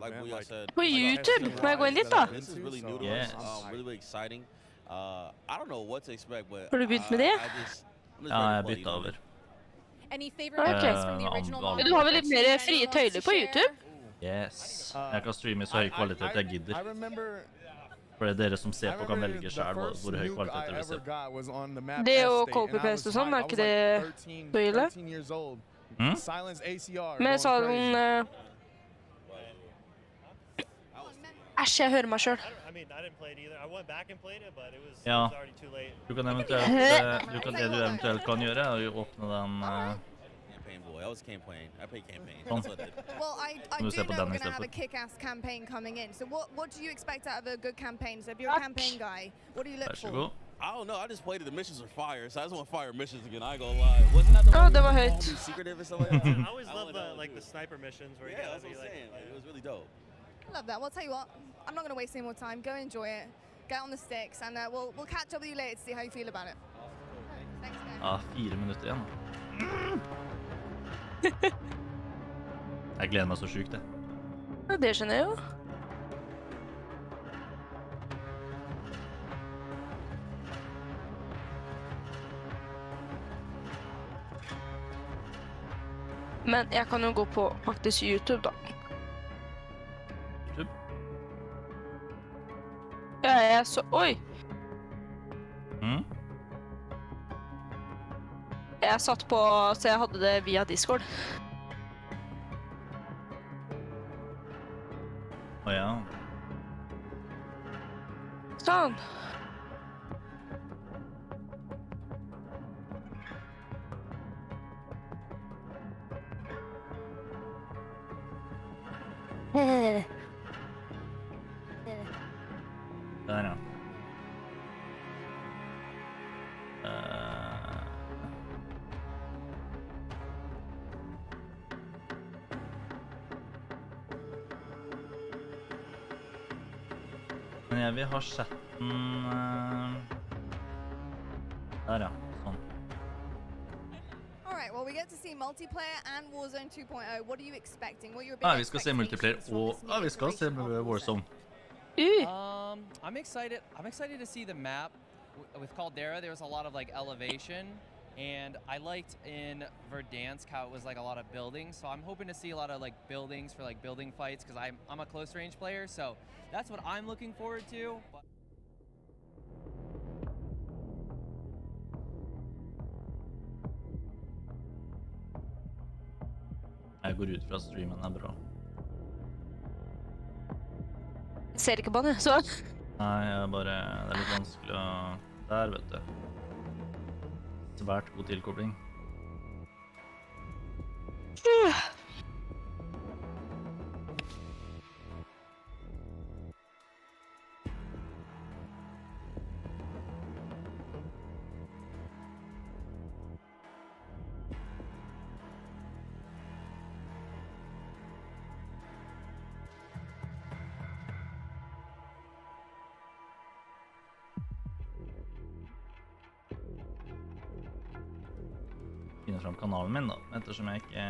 like man. we all said. På YouTube? Må jeg gå inn dit da? This is really new to us. Really exciting. I don't know what to expect, but Har du begynt med det? Ja, jeg byttet over. Du har vel litt mer frie tøyler på YouTube? Yes. Jeg kan streame i så høy kvalitet jeg gidder. For det er dere som ser på kan velge selv hvor høy kvalitet dere vil se. Det å copy-paste og sånn, er ikke det tøyle? Men jeg sa sånn... Æsj, jeg hører meg selv. Ja, du kan eventuelt, det du eventuelt kan gjøre er å åpne den... I was campaign. I played campaign. Well, I do know we're going to have a kick-ass campaign coming in. So what do you expect out of a good campaign? So if you're a campaign guy, what do you look for? I don't know. I just played it. The missions are fire, so I just want fire missions again. I ain't gonna lie. Wasn't that the one det var høyt. secretive or something like that? I always love the sniper missions where you yeah, that's what I'm saying. Like, it was really dope. I love that. Well, I'll tell you what. I'm not going to waste any more time. Go enjoy it. Get on the sticks, and we'll catch up with you later to see how you feel about it. Thanks, guys. Ja, 4 minutter igjen. Jeg gleder meg så sykt det. Ja, det skjønner jeg jo. Men jeg kan jo gå på faktisk YouTube da. YouTube? Ja, jeg så... Oi! Jeg satt på, så jeg hadde det via Discord. Ja. Sånn. Der, ja. Men jeg vil ha chatten... Der, ja. Sånn. Alright, well, we get to see multiplayer and Warzone 2.0. What are you expecting? What are your big Ja, vi skal se multiplayer og... Ja, vi skal se Warzone. I'm excited to see the map. With Caldera, there was a lot of like elevation, and I liked in Verdansk how it was like a lot of buildings. So I'm hoping to see a lot of like buildings for like building fights because I'm a close range player. So that's what I'm looking forward to. Jeg går ut fra streamen er bra. Ser ikke på den, så? Nei, det er litt vanskelig å... Der, vet du. Svært god tilkobling. Finner fram kanalen min da, ettersom jeg ikke...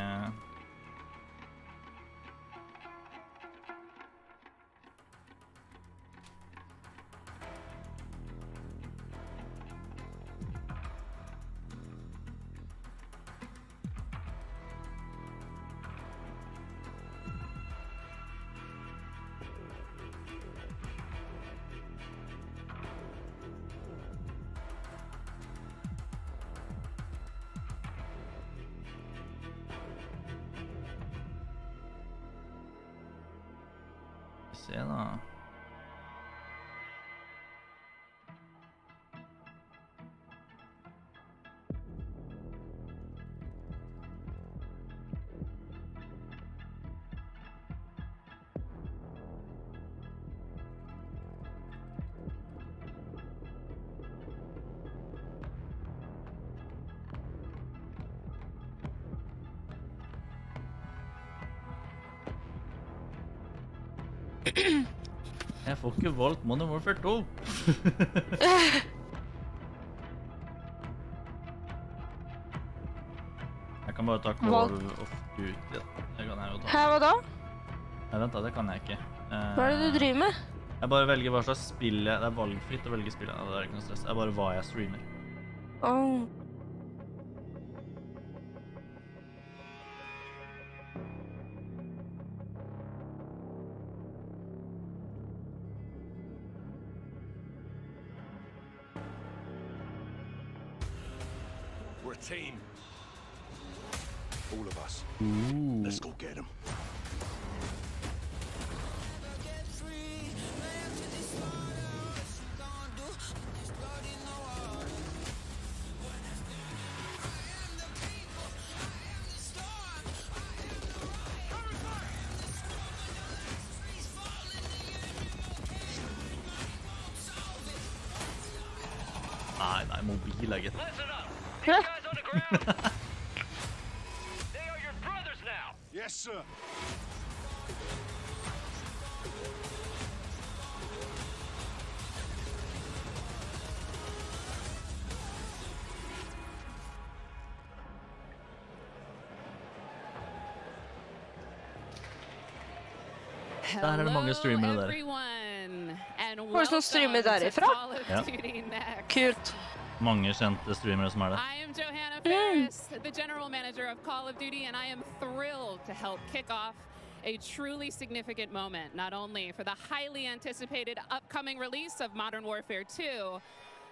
Se da. Jeg får ikke valgt Modern Warfare 2. Jeg kan bare ta call off duty. Det kan jeg jo ta. Her, hva da? Nei, vent da, det kan jeg ikke. Hva er det du driver med? Jeg bare velger hva slags spill det er valgfritt å velge spill. Ja, det er ikke noe stress. Det er bare hva jeg streamer. Oh. We're a team. All of us. Let's go get them. Nei, mobil er gitt. They are your brothers now. Yes, sir. Der er det mange streamere der. Hva er det som streamer derifra? Ja. Kult. Mange kjente streamere som er der. I am Johanna Ferris, the general manager of Call of Duty, and I am thrilled to help kick off a truly significant moment, not only for the highly anticipated upcoming release of Modern Warfare 2,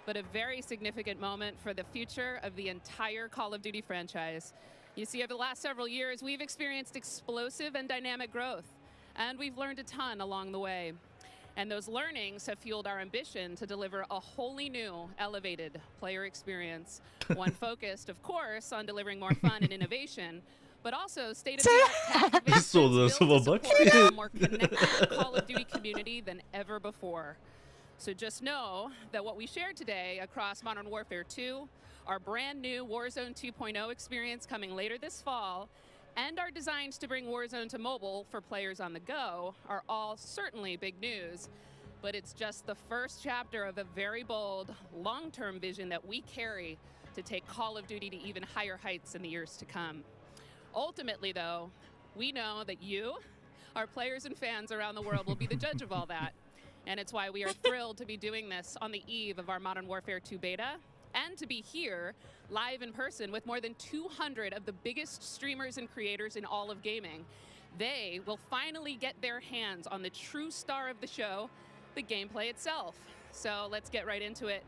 but a very significant moment for the future of the entire Call of Duty franchise. You see, over the last several years, we've experienced explosive and dynamic growth, and we've learned a ton along the way. And those learnings have fueled our ambition to deliver a wholly new, elevated player experience. One focused, of course, on delivering more fun and innovation, but also state-of-the-art tech built to support a more connected Call of Duty community than ever before. So just know that what we shared today across Modern Warfare 2, our brand new Warzone 2.0 experience coming later this fall, and our designs to bring Warzone to mobile for players on the go are all certainly big news, but it's just the first chapter of a very bold, long-term vision that we carry to take Call of Duty to even higher heights in the years to come. Ultimately, though, we know that you, our players and fans around the world, will be the judge of all that, and it's why we are thrilled to be doing this on the eve of our Modern Warfare 2 beta, and to be here live in person with more than 200 of the biggest streamers and creators in all of gaming. They will finally get their hands on the true star of the show, the gameplay itself. So let's get right into it.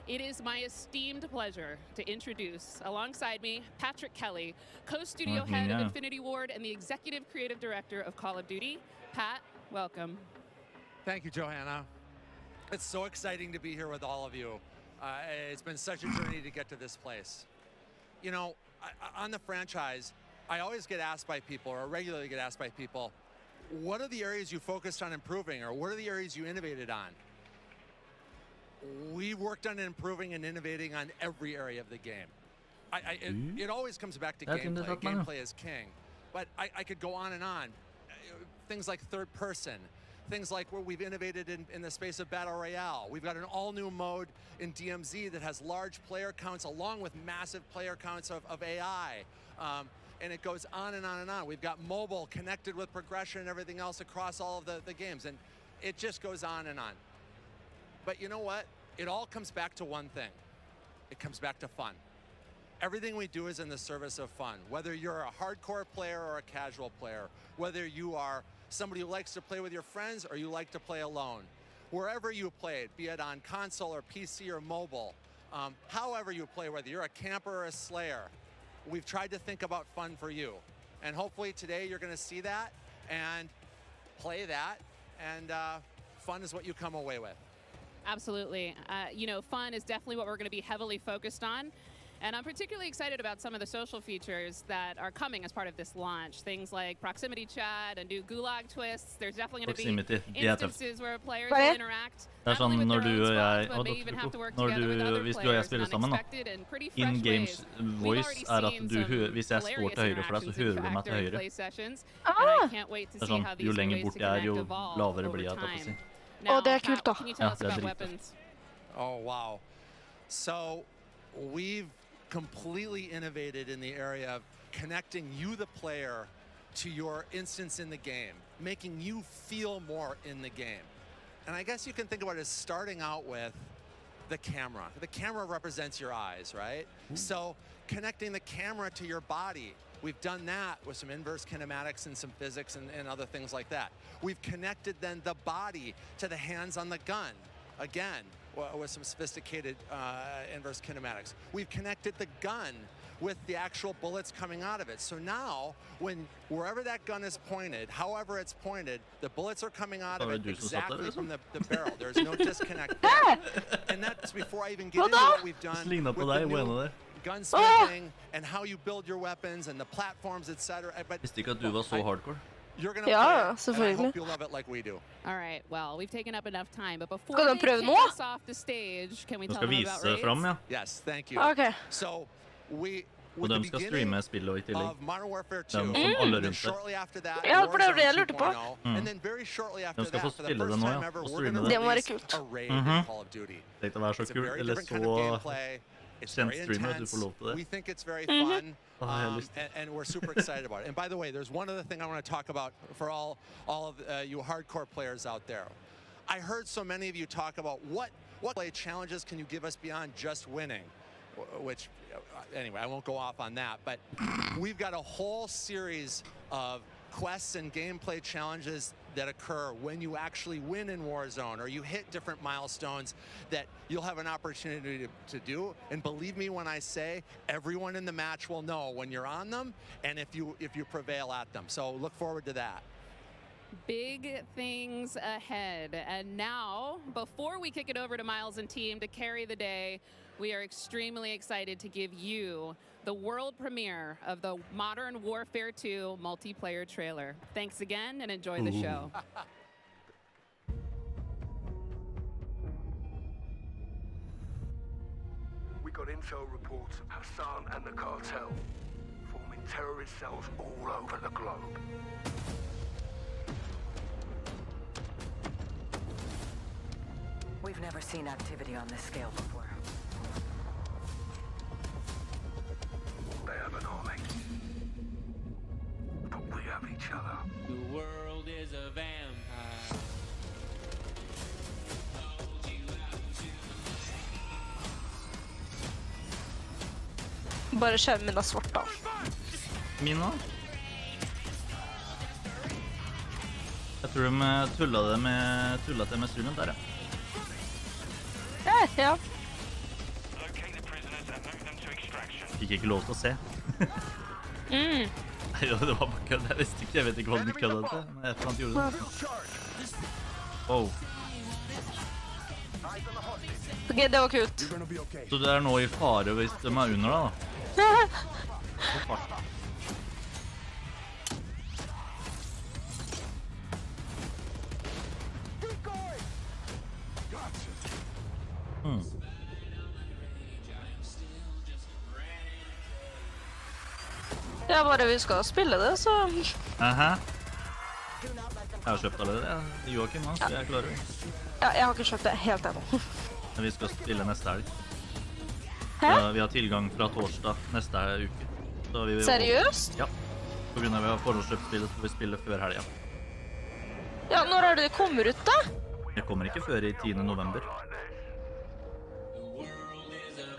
It is my esteemed pleasure to introduce, alongside me, Patrick Kelly, co-studio head of Infinity Ward and the executive creative director of Call of Duty. Pat, welcome. Thank you, Johanna. It's so exciting to be here with all of you. It's been such a journey to get to this place. You know, on the franchise, I always get asked by people, or regularly get asked by people, what are the areas you focused on improving, or what are the areas you innovated on? We worked on improving and innovating on every area of the game. It always comes back to gameplay. Gameplay is king. But I could go on and on. Things like third person. Things like where we've innovated in the space of Battle Royale. We've got an all-new mode in DMZ that has large player counts along with massive player counts of AI. And it goes on and on and on. We've got mobile connected with progression and everything else across all of the games. And it just goes on and on. But you know what? It all comes back to one thing. It comes back to fun. Everything we do is in the service of fun. Whether you're a hardcore player or a casual player, whether you are somebody who likes to play with your friends or you like to play alone. Wherever you played, be it on console or PC or mobile, however you play, whether you're a camper or a slayer, we've tried to think about fun for you. And hopefully today you're gonna see that and play that, and fun is what you come away with. Absolutely. You know, fun is definitely what we're gonna be heavily focused on. And I'm particularly excited about some of the social features that are coming as part of this launch. Things like proximity chat and new gulag twists. There's definitely going to be instances where players will interact. Det er sånn når du og jeg, hvis du og jeg spiller sammen da, in-games voice er at hvis jeg står til høyre for deg, så hører du meg til høyre. Det er sånn, jo lenger bort jeg er, jo lavere blir jeg, tatt å si. Det er kult da. Ja, det er dritkult. Oh, wow. So, we've completely innovated in the area of connecting you, the player, to your instance in the game. making you feel more in the game. And I guess you can think about it as starting out with the camera. The camera represents your eyes, right? So connecting the camera to your body, we've done that with some inverse kinematics and some physics and other things like that. We've connected then the body to the hands on the gun, again, with some sophisticated inverse kinematics. We've connected the gun with the actual bullets coming out of it. So now, wherever that gun is pointed, however it's pointed, the bullets are coming out of it exactly from the barrel. There's no disconnect there. And that's before I even get into what we've done with the new gunsmithing and how you build your weapons and the platforms, etc. Visste ikke at du var så hardcore. You're gonna play it, and I hope you love it like we do. All right, well, we've taken up enough time, but before we kick us off the stage, can we tell them about raids? Fram, ja. Yes, thank you. Okay. So, Og de skal streame spillet også I tillegg. De som alle rundt der. Ja, for det var det jeg lurte på. De skal få spille det nå, ja, og streame det. Det må være kult. Det kan være så kult, eller så kjent streamer at du får lov til det. We think it's very fun, and we're super excited about it. And by the way, there's one other thing I want to talk about for all of you hardcore players out there. I heard so many of you talk about what play challenges can you give us beyond just winning, which anyway, I won't go off on that, but we've got a whole series of quests and gameplay challenges that occur when you actually win in Warzone or you hit different milestones that you'll have an opportunity to do. And believe me when I say everyone in the match will know when you're on them and if you prevail at them. So look forward to that. Big things ahead. And now, before we kick it over to Miles and team to carry the day, we are extremely excited to give you the world premiere of the Modern Warfare 2 multiplayer trailer. Thanks again and enjoy the show. We got intel reports of Hassan and the cartel forming terrorist cells all over the globe. We've never seen activity on this scale before. They have an army, but we have each other. The world is a vampire. Bare skjermen min svart da. Min da? Jeg tror de tullet det med streamen der, ja. Ja. Fikk ikke lov til å se. Nei, det var bare kødd. Jeg visste ikke, jeg vet ikke hva de kødde til, men jeg fant gjorde det. Wow. Ok, det var kult. Så det nå I fare hvis de under da? Ja, bare vi skal spille det, så... Aha. Jeg har kjøpt allerede, ja. Joachim, så jeg klarer det. Ja, jeg har ikke kjøpt det helt ennå. Men vi skal spille neste helg. Hæ? Vi har tilgang fra torsdag neste uke. Seriøst? Ja. På grunn av vi har forhåndskjøpt spillet, så får vi spille før helgen. Ja, når det kommer ut da? Det kommer ikke før I 10. november.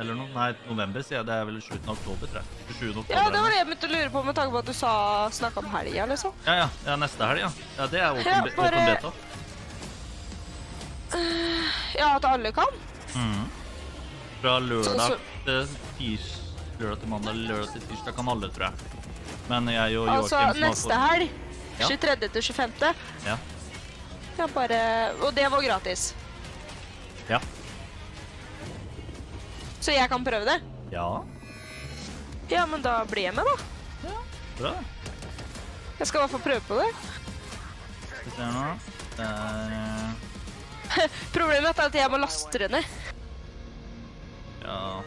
Eller noe? Nei, november sier jeg. Det vel slutten av oktober, tror jeg. 27. oktober. Ja, det var det jeg begynte å lure på med tanke på at du snakket om helgen, liksom. Ja, neste helg, ja. Ja, det open beta. Ja, at alle kan? Fra lørdag til mandag, lørdag til tirsdag kan alle, tror jeg. Men jeg og Joachim... Altså, neste helg, 23. til 25. Ja. Ja, bare... Og det var gratis? Ja. Så jeg kan prøve det? Ja. Ja, men da blir jeg med, da. Ja, bra. Jeg skal I hvert fall prøve på det. Vi ser nå. Problemet at jeg må laste det ned. Ja.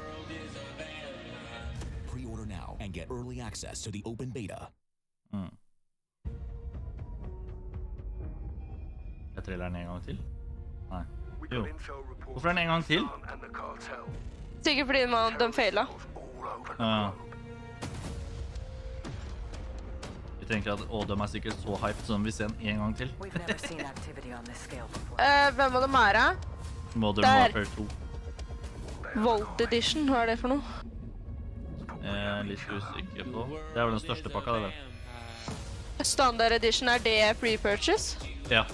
Pre-order now and get early access to the open beta. Jeg triller den en gang til. Nei. Jo. Hvorfor den en gang til? Sikkert fordi de feilet. Ja. Vi tenker at de sikkert så hyped som vi ser den en gang til. Hvem av dem er det? Modern Warfare 2. Volt Edition, hva er det for noe? Litt usikker på. Det er vel den største pakka, det vel. Standard Edition, er det pre-purchase? Ja.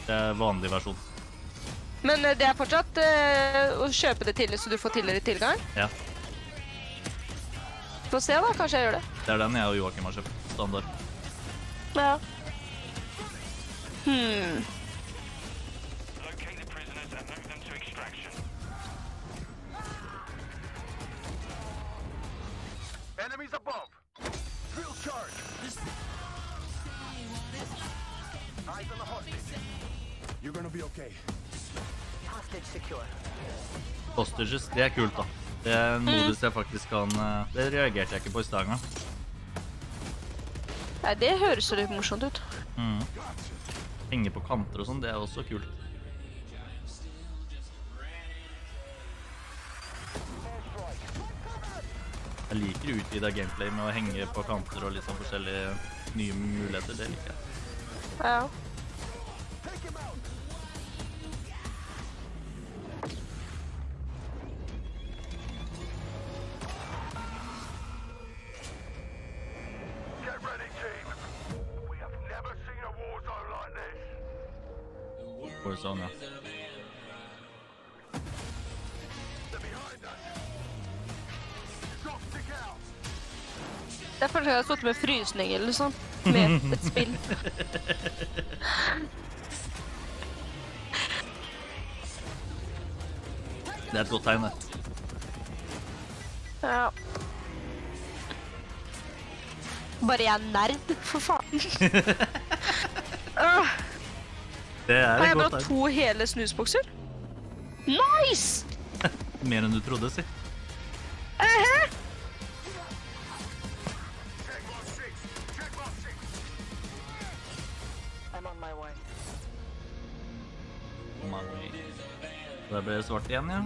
Det er vanlig versjon. Men det er fortsatt å kjøpe det tidlig, så du får tidligere tilgang? Ja. Få se da, kanskje jeg gjør det. Det er den jeg og Joachim har kjøpt. Standard. Ja. Enemies above. Drill charge. Eyes on the hostage. You're gonna be okay. Hostage secure. Hostages, det er kult da. Det er en modus jeg faktisk kan... Det reagerte jeg ikke på I stedet. Nei, det høres jo litt morsomt ut. Henge på kanter og sånn, det er også kult. Jeg liker utvidet gameplay med å henge på kanter og litt sånn forskjellige nye muligheter, det liker jeg. Ja. Warzone, ja. Det er fordi jeg har stått med frysning eller sånn, med et spill. Det er et godt tegn, det. Ja. Bare jeg er nerd, for faen. Det er har jeg et godt bare tegn. 2 hele snusbokser? Nice! Mer enn du trodde, si. Det ble svart igjen, ja.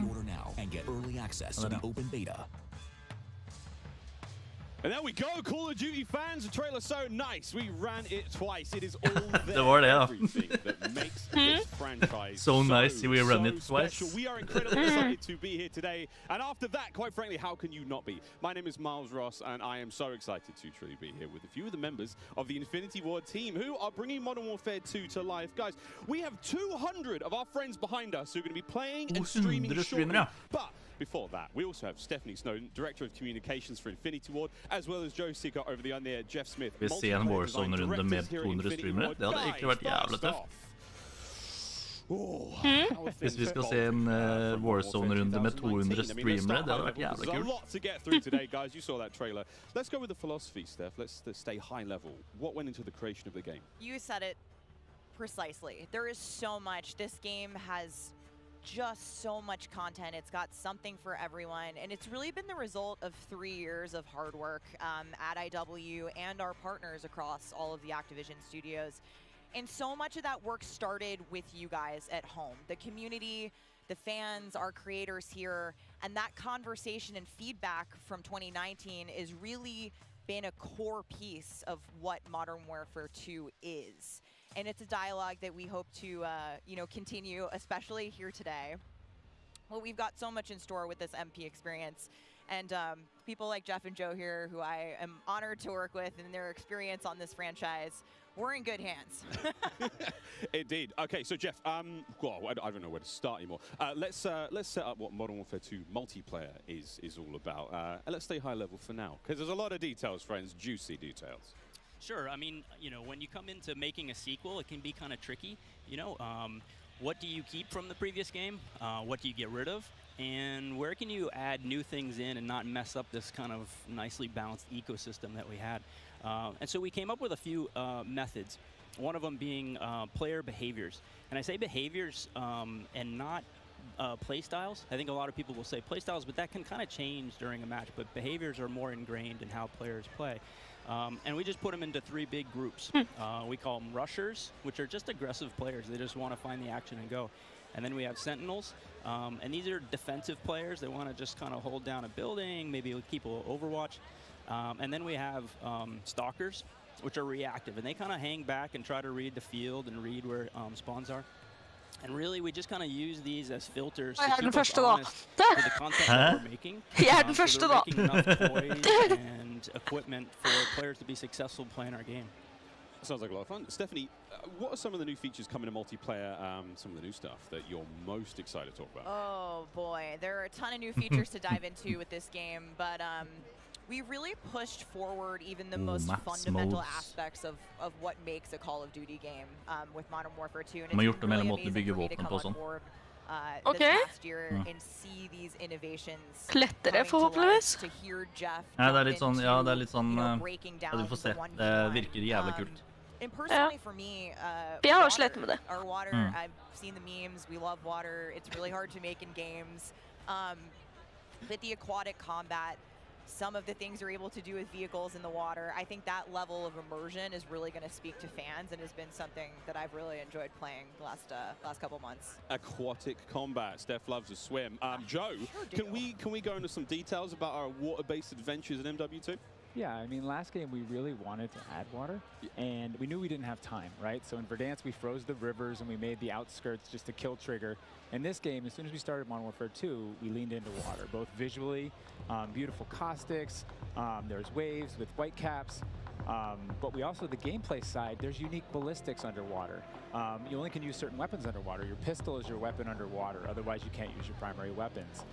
And there we go, Call of Duty fans. The trailer so nice. We ran it twice. It is all there. Det var det, ja. Everything that makes this franchise So nice, we ran it twice. Special. We are incredibly excited to be here today. And after that, quite frankly, how can you not be? My name is Miles Ross, and I am so excited to truly be here with a few of the members of the Infinity Ward team who are bringing Modern Warfare 2 to life. Guys, we have 200 of our friends behind us who are going to be playing and streaming shortly. But before that, we also have Stephanie Snowden, Director of Communications for Infinity Ward, as well as Joe Sicker over the on-air, Jeff Smith. Vi ser en Warzone-runde med 200 streamere. Det hadde egentlig vært jævlig tøft. Hvis vi skal se en Warzone-runde med 200 streamere, det hadde vært jævlig kult. There's a lot to get through today, guys. You saw that trailer. Let's go with the philosophy, Steph. Let's stay high level. What went into the creation of the game? You said it precisely. There is so much. This game has just so much content. It's got something for everyone, and it's really been the result of 3 years of hard work at IW and our partners across all of the Activision studios. And so much of that work started with you guys at home, the community, the fans, our creators here, and that conversation and feedback from 2019 is really been a core piece of what Modern Warfare 2 is. And it's a dialogue that we hope to, continue, especially here today. Well, we've got so much in store with this MP experience. And people like Jeff and Joe here, who I am honored to work with, and their experience on this franchise, we're in good hands. Indeed. Okay, so Jeff, well, I don't know where to start anymore. Let's set up what Modern Warfare 2 multiplayer is all about. And let's stay high level for now, because there's a lot of details, friends, juicy details. Sure. I mean, when you come into making a sequel, it can be kind of tricky. What do you keep from the previous game? What do you get rid of? And where can you add new things in and not mess up this kind of nicely balanced ecosystem that we had? And so we came up with a few methods, one of them being player behaviors. And I say behaviors and not play styles. I think a lot of people will say play styles, but that can kind of change during a match. But behaviors are more ingrained in how players play. And we just put them into 3 big groups. We call them rushers, which are just aggressive players. They just want to find the action and go. And then we have sentinels, and these are defensive players. They want to just kind of hold down a building, maybe keep a little overwatch. And then we have stalkers, which are reactive, and they kind of hang back and try to read the field and read where spawns are. And really, we just kind of use these as filters to keep us honest with the content that we're making. So we're making enough toys and equipment for players to be successful playing our game. Sounds like a lot of fun. Stephanie, what are some of the new features coming to multiplayer, some of the new stuff that you're most excited to talk about? Oh boy, there are a ton of new features to dive into with this game, but we really pushed forward even the most fundamental aspects of what makes a Call of Duty game with Modern Warfare 2. And it's been really amazing for me to come on board this past year and see these innovations coming to life, to hear Jeff breaking down the one and personally for me, our water, I've seen the memes, we love water, it's really hard to make in games, but the aquatic combat, some of the things you're able to do with vehicles in the water, I think that level of immersion is really going to speak to fans and has been something that I've really enjoyed playing the last couple months. Aquatic combat. Steph loves to swim. Joe, can we go into some details about our water-based adventures in MW2? Yeah, I mean, last game we really wanted to add water, and we knew we didn't have time, right? So in Verdansk, we froze the rivers and we made the outskirts just a kill trigger. In this game, as soon as we started Modern Warfare 2, we leaned into water, both visually, beautiful caustics, there's waves with white caps, but we also, the gameplay side, there's unique ballistics underwater. You only can use certain weapons underwater. Your pistol is your weapon underwater, otherwise you can't use your primary weapons.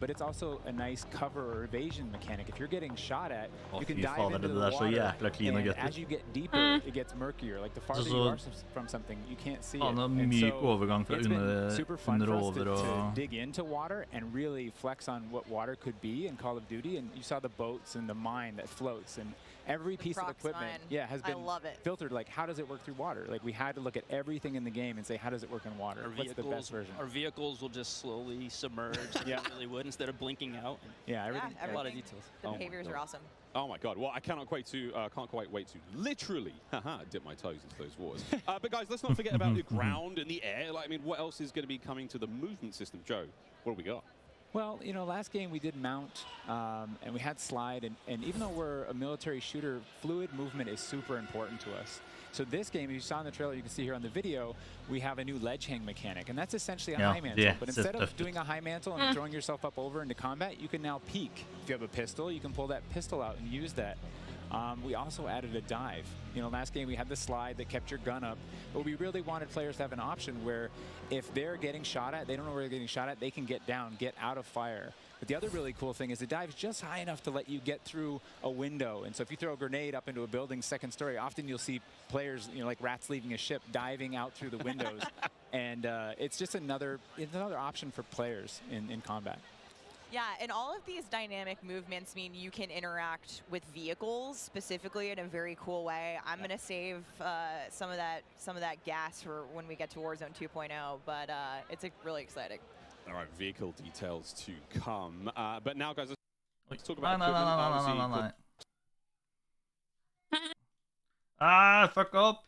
But it's also a nice cover or evasion mechanic. If you're getting shot at, you can dive into the water, and as you get deeper, it gets murkier. Like the farther you are from something, you can't see it. And so it's been super fun for us to dig into water and really flex on what water could be in Call of Duty. And you saw the boats and the mine that floats, and every piece of equipment has been filtered. Like, how does it work through water? Like, we had to look at everything in the game and say, how does it work in water? What's the best version? Our vehicles will just slowly submerge. Really would, instead of blinking out. Everything. A lot of details. The behaviors are awesome. Oh my God! Well, I can't quite wait to literally dip my toes into those waters. But guys, let's not forget about the ground and the air. Like, I mean, what else is going to be coming to the movement system? Joe, what do we got? Well, you know, last game we did mount, and we had slide, and even though we're a military shooter, fluid movement is super important to us. So this game, as you saw in the trailer, you can see here on the video, we have a new ledge hang mechanic, and that's essentially a high mantle. But instead of doing a high mantle and throwing yourself up over into combat, you can now peek. If you have a pistol, you can pull that pistol out and use that. We also added a dive. You know, last game we had the slide that kept your gun up, but we really wanted players to have an option where if they're getting shot at, they don't know where they're getting shot at, they can get down, get out of fire. But the other really cool thing is the dive's just high enough to let you get through a window. And so if you throw a grenade up into a building's second story, often you'll see players, you know, like rats leaving a ship, diving out through the windows. And it's just another option for players in combat. Yeah, and all of these dynamic movements mean you can interact with vehicles specifically in a very cool way. I'm going to save some of that gas for when we get to Warzone 2.0, but it's really exciting. All right, vehicle details to come. But now, guys, let's talk about fuck up.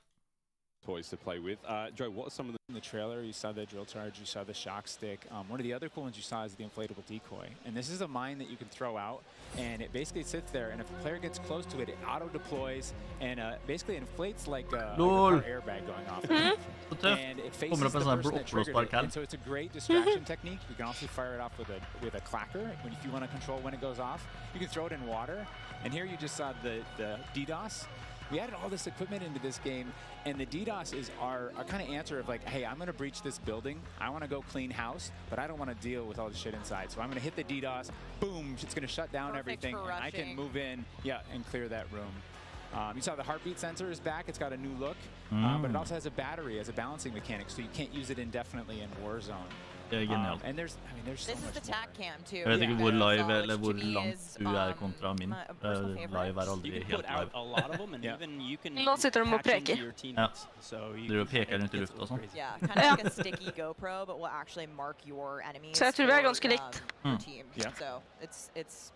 Toys to play with. Joe, what are some of the... In the trailer, you saw the drill charge, you saw the shock stick. One of the other cool ones you saw is the inflatable decoy. And this is a mine that you can throw out, and it basically sits there, and if a player gets close to it, it auto-deploys, and basically inflates like a airbag going off. And it faces the person that triggered it. And so it's a great distraction technique. You can also fire it off with a clacker. If you want to control when it goes off, you can throw it in water. And here you just saw the DDoS. We added all this equipment into this game, and the DDoS is our kind of answer of like, hey, I'm going to breach this building. I want to go clean house, but I don't want to deal with all the shit inside. So I'm going to hit the DDoS. Boom, it's going to shut down everything. And I can move in, and clear that room. You saw the heartbeat sensor is back. It's got a new look, but it also has a battery as a balancing mechanic, so you can't use it indefinitely in Warzone. And there's so this is the tac cam too. Jeg vet ikke hvor live eller hvor langt du kontra min. Live aldri helt live. Nå sitter de og preker. Du peker rundt I lufta og sånn. Yeah, kind of like a sticky GoPro, but will actually mark your enemies. Så jeg tror vi ganske likt. Team. So it's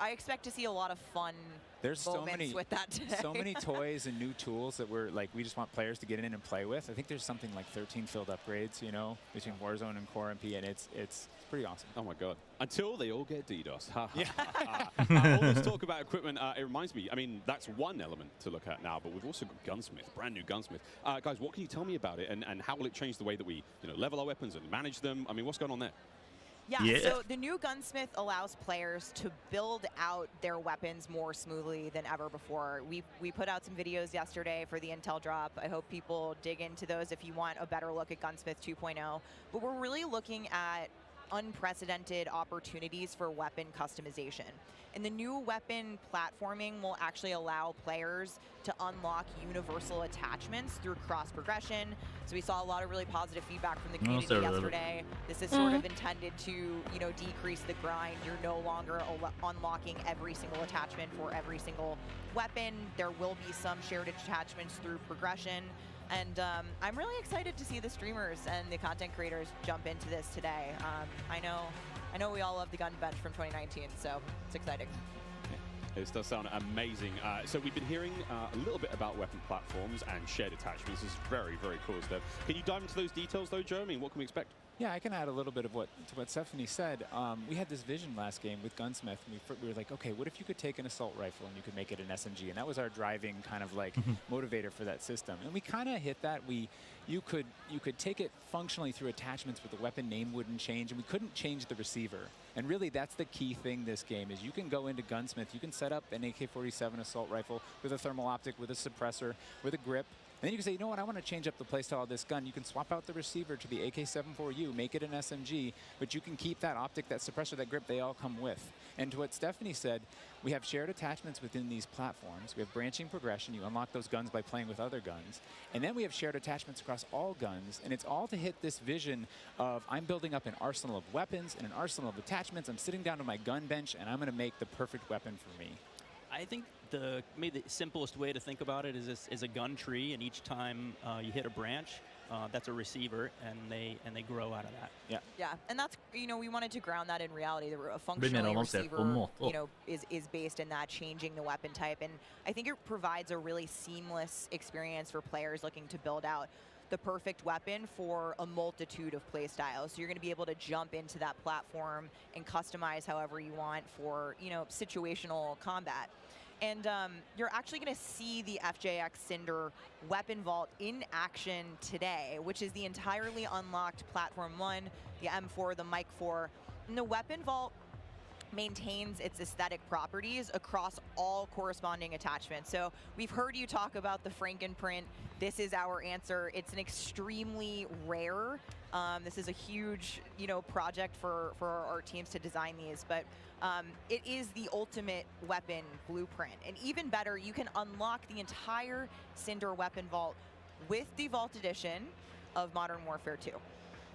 I expect to see a lot of fun There's moments with that today. So many toys and new tools that we just want players to get in and play with. I think there's something like 13 field upgrades, you know, between Warzone and Core MP, and it's pretty awesome. Oh my God. Until they all get DDoS. Yeah. All this talk about equipment, it reminds me, I mean, that's one element to look at now, but we've also got Gunsmith, brand new Gunsmith. Guys, what can you tell me about it, and how will it change the way that we, you know, level our weapons and manage them? I mean, what's going on there? Yeah, so the new Gunsmith allows players to build out their weapons more smoothly than ever before. We put out some videos yesterday for the Intel drop. I hope people dig into those if you want a better look at Gunsmith 2.0. But we're really looking at unprecedented opportunities for weapon customization. And the new weapon platforming will actually allow players to unlock universal attachments through cross progression. So we saw a lot of really positive feedback from the community yesterday. This is sort of intended to, you know, decrease the grind. You're no longer unlocking every single attachment for every single weapon. There will be some shared attachments through progression. And I'm really excited to see the streamers and the content creators jump into this today. I know we all love the gun bench from 2019, so it's exciting. This does sound amazing. So we've been hearing a little bit about weapon platforms and shared attachments. This is very, very cool stuff. Can you dive into those details, though, Joe? I mean, what can we expect? Yeah, I can add a little bit of what Stephanie said. We had this vision last game with Gunsmith, and we were like, okay, what if you could take an assault rifle and you could make it an SMG? And that was our driving kind of like motivator for that system. And we kind of hit that. You could take it functionally through attachments, but the weapon name wouldn't change, and we couldn't change the receiver. And really, that's the key thing this game is you can go into Gunsmith, you can set up an AK-47 assault rifle with a thermal optic, with a suppressor, with a grip. Then you can say, you know what, I want to change up the playstyle of this gun. You can swap out the receiver to the AK-74U, make it an SMG, but you can keep that optic, that suppressor, that grip, they all come with. And to what Stephanie said, we have shared attachments within these platforms. We have branching progression. You unlock those guns by playing with other guns. And then we have shared attachments across all guns, and it's all to hit this vision of I'm building up an arsenal of weapons and an arsenal of attachments. I'm sitting down to my gun bench, and I'm going to make the perfect weapon for me. I think maybe the simplest way to think about it is a gun tree, and each time you hit a branch, that's a receiver, and they grow out of that. Yeah. Yeah, and that's, you know, we wanted to ground that in reality. A functional receiver, you know, is based in that, changing the weapon type, and I think it provides a really seamless experience for players looking to build out the perfect weapon for a multitude of play styles. So you're going to be able to jump into that platform and customize however you want for, you know, situational combat. And you're actually going to see the FJX Cinder weapon vault in action today, which is the entirely unlocked Platform 1, the M4, the Mic 4. And the weapon vault maintains its aesthetic properties across all corresponding attachments. So we've heard you talk about the Frankenprint. This is our answer. It's an extremely rare. This is a huge, you know, project for our teams to design these, but it is the ultimate weapon blueprint. And even better, you can unlock the entire Cinder weapon vault with the Vault Edition of Modern Warfare 2.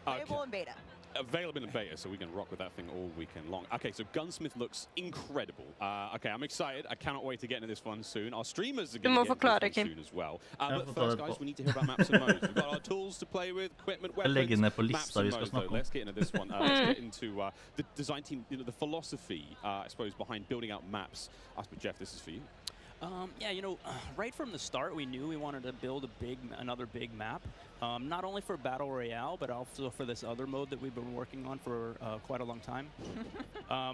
Playable in beta. Available in beta, so we can rock with that thing all weekend long. Okay, so Gunsmith looks incredible. Okay, I'm excited. I cannot wait to get into this fun soon. Our streamers are going to get into this fun soon as well. But first, guys, we need to hear about maps and modes. We've got our tools to play with, equipment, weapons, maps and modes. So let's get into this one. Let's get into the design team, you know, the philosophy, I suppose, behind building out maps. Jeff, this is for you. Yeah, you know, right from the start, we knew we wanted to build another big map, not only for Battle Royale, but also for this other mode that we've been working on for quite a long time. I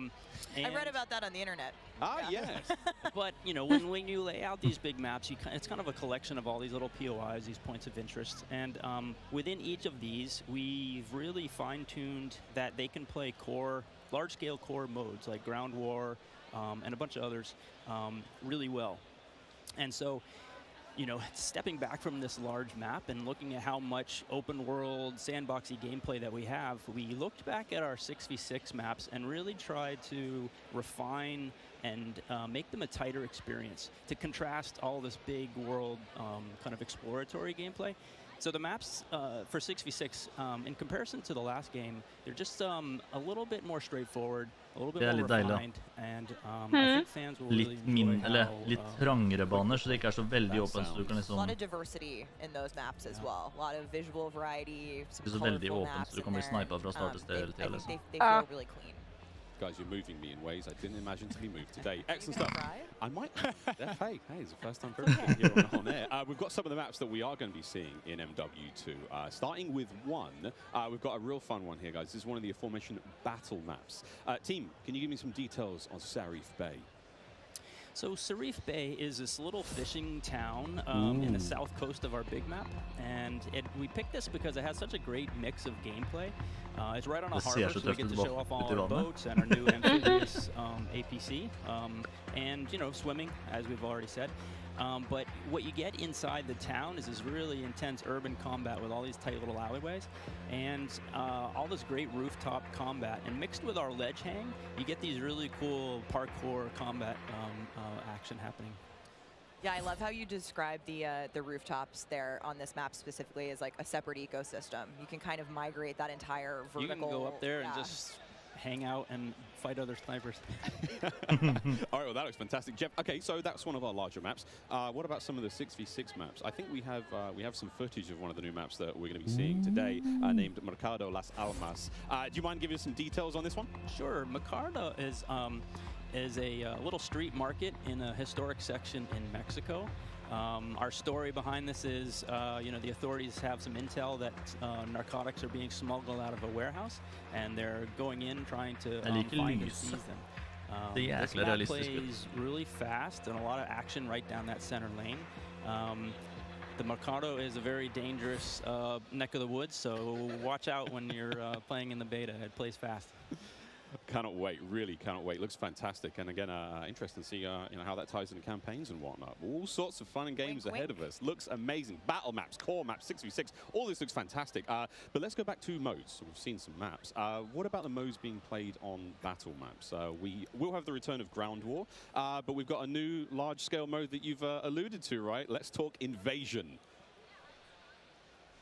read about that on the internet. Yes. But, you know, when you lay out these big maps, it's kind of a collection of all these little POIs, these points of interest. And within each of these, we've really fine-tuned that they can play large-scale core modes like Ground War, and a bunch of others really well. And so, you know, stepping back from this large map and looking at how much open world sandboxy gameplay that we have, we looked back at our 6v6 maps and really tried to refine and make them a tighter experience to contrast all this big world kind of exploratory gameplay. So the maps for 6v6, in comparison to the last game, they're just a little bit more straightforward, a little bit more refined, and I think fans will really enjoy litt trangere baner, så det ikke så veldig åpent, så du kan liksom... A lot of diversity in those maps as well. A lot of visual variety, some så veldig colorful åpent, maps så du kan bli snipet fra start til sted hele tiden. They feel really clean. Guys, you're moving me in ways I didn't imagine to be moved today. Excellent stuff. I might. Hey, it's the first time for everything here on air. We've got some of the maps that we are going to be seeing in MW2. Starting with one, we've got a real fun one here, guys. This is one of the aforementioned battle maps. Team, can you give me some details on Sarif Bay? So Sarif Bay is this little fishing town in the south coast of our big map, and we picked this because it has such a great mix of gameplay. It's right on a harbor, so we get to show off all our boats and our new amphibious APC, and swimming, as we've already said. But what you get inside the town is this really intense urban combat with all these tight little alleyways and all this great rooftop combat. And mixed with our ledge hang, you get these really cool parkour combat action happening. Yeah, I love how you describe the rooftops there on this map specifically as like a separate ecosystem. You can kind of migrate that entire vertical. You can go up there and just hang out and fight other snipers. All right, well, that looks fantastic. Jeff, okay, so that's one of our larger maps. What about some of the 6v6 maps? I think we have some footage of one of the new maps that we're going to be seeing today, named Mercado Las Almas. Do you mind giving us some details on this one? Sure. Mercado is a little street market in a historic section in Mexico. Our story behind this is, the authorities have some intel that narcotics are being smuggled out of a warehouse, and they're going in trying to find and seize them. This map plays really fast and a lot of action right down that center lane. The Mercado is a very dangerous neck of the woods, so watch out when you're playing in the beta. It plays fast. Cannot wait, really cannot wait. Looks fantastic, and again, interesting to see how that ties into campaigns and whatnot. All sorts of fun and games ahead of us. Looks amazing. Battle maps, core maps, 6v6, all this looks fantastic. But let's go back to modes. So we've seen some maps. What about the modes being played on battle maps? We will have the return of Ground War, but we've got a new large-scale mode that you've alluded to, right? Let's talk Invasion.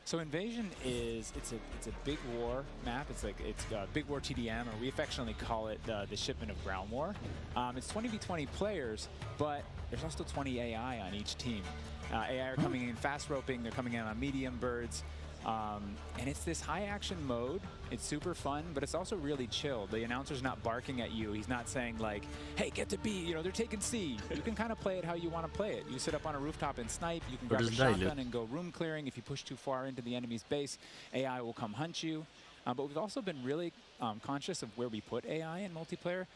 So Invasion is it's a big war map. It's Big War TDM, or we affectionately call it the shipment of Ground War. It's 20v20 players, but there's also 20 AI on each team. AI are coming in fast roping. They're coming in on medium birds. And it's this high action mode. It's super fun, but it's also really chill. The announcer's not barking at you. He's not saying like, hey, get to B, they're taking C. You can kind of play it how you want to play it. You sit up on a rooftop and snipe. You can grab a shotgun and go room clearing. If you push too far into the enemy's base, AI will come hunt you. But we've also been really conscious of where we put AI in multiplayer.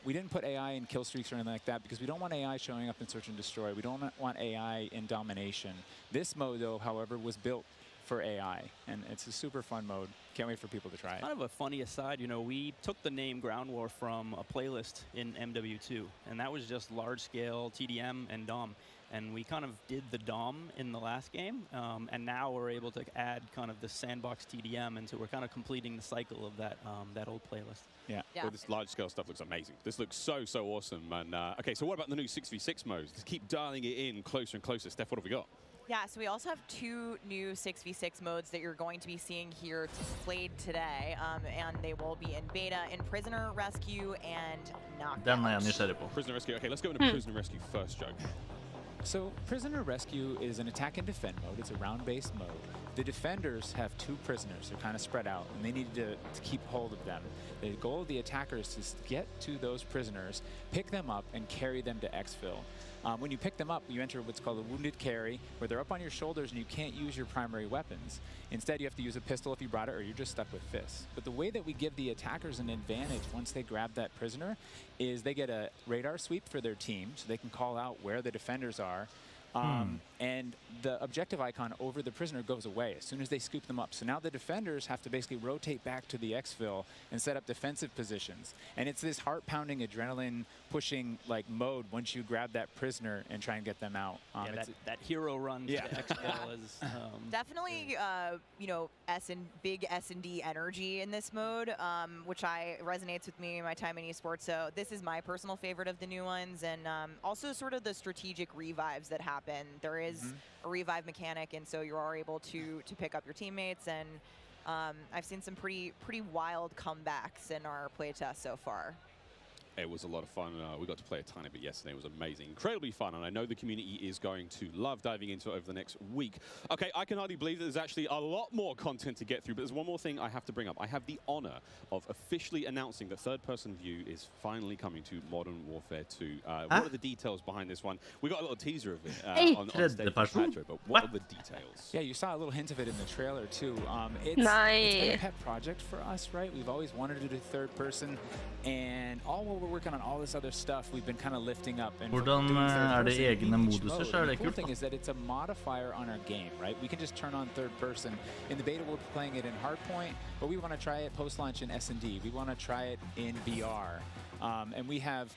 We didn't put AI in kill streaks or anything like that because we don't want AI showing up in search and destroy. We don't want AI in domination. This mode, though, however, was built for AI, and it's a super fun mode. Can't wait for people to try it. Kind of a funny aside, we took the name Ground War from a playlist in MW2, and that was just large-scale TDM and DOM. And we kind of did the DOM in the last game, and now we're able to add kind of the sandbox TDM, and so we're kind of completing the cycle of that old playlist. Yeah. Well, this large-scale stuff looks amazing. This looks so awesome. And okay, so what about the new 6v6 modes? Just keep dialing it in closer and closer. Steph, what have we got? Yeah, so we also have 2 new 6v6 modes that you're going to be seeing here played today, and they will be in beta in Prisoner Rescue and Knockout. Prisoner Rescue. Okay, let's go into Prisoner Rescue first, Joe. So Prisoner Rescue is an attack and defend mode. It's a round-based mode. The defenders have 2 prisoners. They're kind of spread out, and they need to keep hold of them. The goal of the attackers is to get to those prisoners, pick them up, and carry them to exfil. When you pick them up, you enter what's called a wounded carry, where they're up on your shoulders and you can't use your primary weapons. Instead, you have to use a pistol if you brought it, or you're just stuck with fists. But the way that we give the attackers an advantage once they grab that prisoner is they get a radar sweep for their team, so they can call out where the defenders are. And the objective icon over the prisoner goes away as soon as they scoop them up. So now the defenders have to basically rotate back to the exfil and set up defensive positions. And it's this heart-pounding, adrenaline-pushing like mode once you grab that prisoner and try and get them out. That hero run to exfil is definitely big S&D energy in this mode, which resonates with me in my time in esports. So this is my personal favorite of the new ones, and also sort of the strategic revives that happen. There is a revive mechanic, and so you are able to pick up your teammates, and I've seen some pretty wild comebacks in our playtest so far. It was a lot of fun. We got to play a tiny bit yesterday. It was amazing. Incredibly fun, and I know the community is going to love diving into it over the next week. Okay, I can hardly believe that there's actually a lot more content to get through, but there's one more thing I have to bring up. I have the honor of officially announcing that third-person view is finally coming to Modern Warfare 2. What are the details behind this one? We got a little teaser of it on stage from Patro, but what are the details? Yeah, you saw a little hint of it in the trailer, too. It's been a pet project for us, right? We've always wanted to do third person, and all while we're working on all this other stuff, we've been kind of lifting up. And Hvordan det egne moduser, så det kult. The thing is that it's a modifier on our game, right? We can just turn on third person. In the beta, we'll be playing it in Hardpoint, but we want to try it post-launch in S&D. We want to try it in VR. And we have,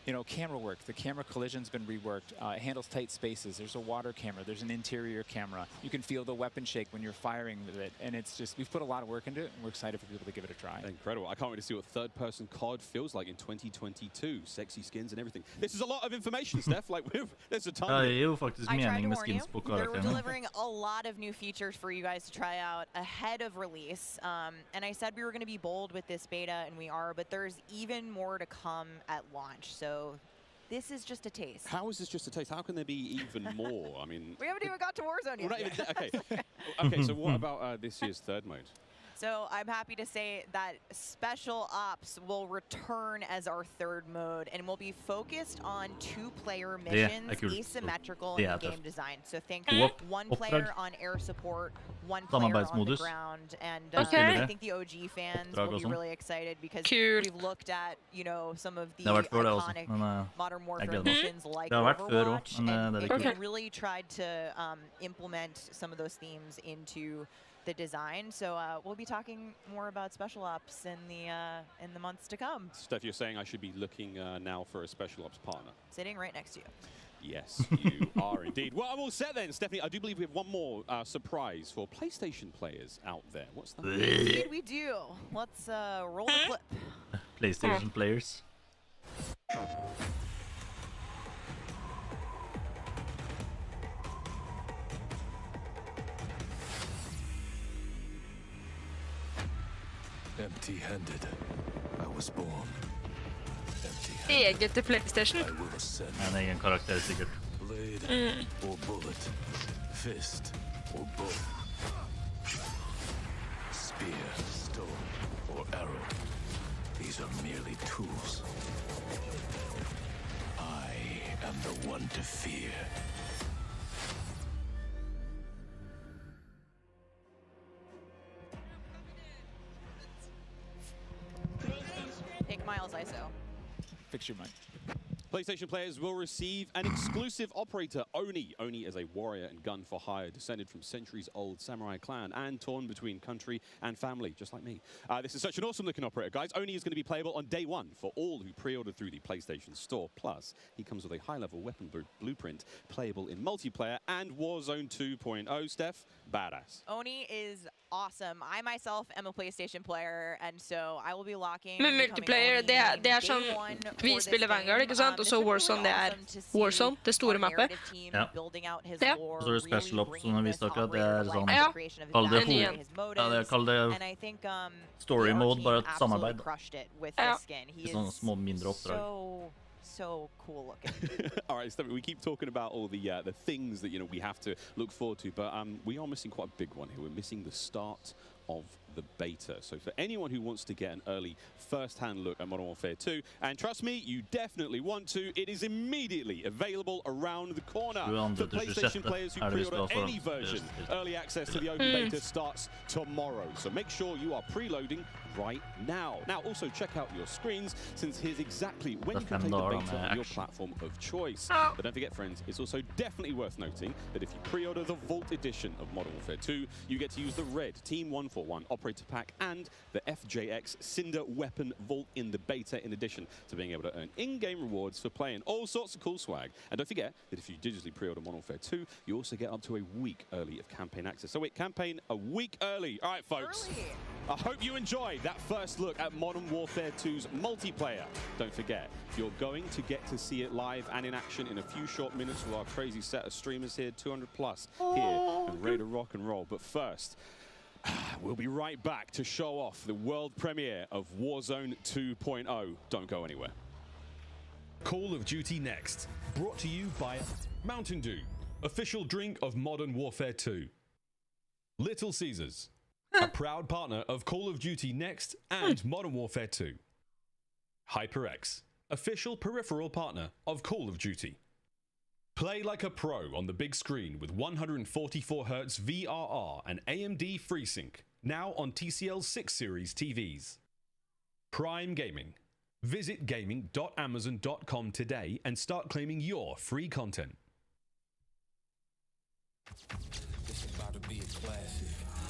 you know, camera work. The camera collision's been reworked. It handles tight spaces. There's a water camera. There's an interior camera. You can feel the weapon shake when you're firing with it. And it's just, we've put a lot of work into it, and we're excited for people to give it a try. Incredible. I can't wait to see what third-person CoD feels like in 2022. Sexy skins and everything. This is a lot of information, Steph. Like, there's a ton of it. I tried to warn you. They're delivering a lot of new features for you guys to try out ahead of release. And I said we were going to be bold with this beta, and we are, but there's even more to come at launch. So this is just a taste. How is this just a taste? How can there be even more? I mean, we haven't even got to Warzone yet. Not even okay. Okay, so what about this year's third mode? So I'm happy to say that Special Ops will return as our third mode, and will be focused on two-player missions, asymmetrical in-game design. So think one player on air support, one player on the ground, and I think the OG fans will be really excited because we've looked at, you know, some of the iconic Modern Warfare missions like Overwatch, and they really tried to implement some of those themes into the design. So we'll be talking more about Special Ops in the months to come. Steph, you're saying I should be looking now for a Special Ops partner? Sitting right next to you. Yes, you are indeed. Well, I'm all set then, Stephanie. I do believe we have one more surprise for PlayStation players out there. What's that? Indeed we do. Let's roll the clip. PlayStation players. Empty-handed. I was born. Eget til PlayStation. En egen karakter, sikkert. Blade or bullet. Fist or bow. Spear, stone, or arrow. These are merely tools. I am the one to fear. Take Miles ISO. Fix your mic. PlayStation players will receive an exclusive operator, Oni. Oni is a warrior and gun for hire, descended from centuries-old samurai clan and torn between country and family, just like me. This is such an awesome-looking operator, guys. Oni is going to be playable on day one for all who pre-ordered through the PlayStation Store. Plus, he comes with a high-level weapon blueprint, playable in multiplayer and Warzone 2.0. Steph, badass. Oni is awesome. I myself am a PlayStation player, and so I will be locking. Men multiplayer, det som vi spiller Vanguard, ikke sant? Og så Warzone, det Warzone, det store mappet. Ja. Og så det Special Ops som har vist akkurat, det sånn, kall det story mode, bare et samarbeid. Ikke sånne små mindre oppdrag. So cool looking. All right, Stephanie, we keep talking about all the things that, you know, we have to look forward to, but we are missing quite a big one here. We're missing the start of the beta. So for anyone who wants to get an early first-hand look at Modern Warfare 2, and trust me, you definitely want to, it is immediately available around the corner. For PlayStation players who pre-order any version, early access to the open beta starts tomorrow. So make sure you are preloading right now. Now, also check out your screens, since here's exactly when you can play the beta on your platform of choice. But don't forget, friends, it's also definitely worth noting that if you pre-order the Vault Edition of Modern Warfare 2, you get to use the red Team 141 Operator Pack and the FJX Cinder Weapon Vault in the beta, in addition to being able to earn in-game rewards for playing all sorts of cool swag. And don't forget that if you digitally pre-order Modern Warfare 2, you also get up to a week early of campaign access. So wait, campaign a week early. All right, folks. I hope you enjoyed that first look at Modern Warfare 2's multiplayer. Don't forget, you're going to get to see it live and in action in a few short minutes with our crazy set of streamers here, 200 plus here, and ready to rock and roll. But first, we'll be right back to show off the world premiere of Warzone 2.0. Don't go anywhere. Call of Duty Next, brought to you by Mountain Dew, official drink of Modern Warfare 2. Little Caesars, a proud partner of Call of Duty Next and Modern Warfare 2. HyperX, official peripheral partner of Call of Duty. Play like a pro on the big screen with 144Hz VRR and AMD FreeSync, now on TCL 6 Series TVs. Prime Gaming. Visit gaming.amazon.com today and start claiming your free content.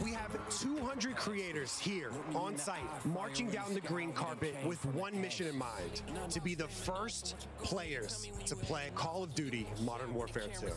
We have 200 creators here on site, marching down the green carpet with one mission in mind: to be the first players to play Call of Duty Modern Warfare 2. And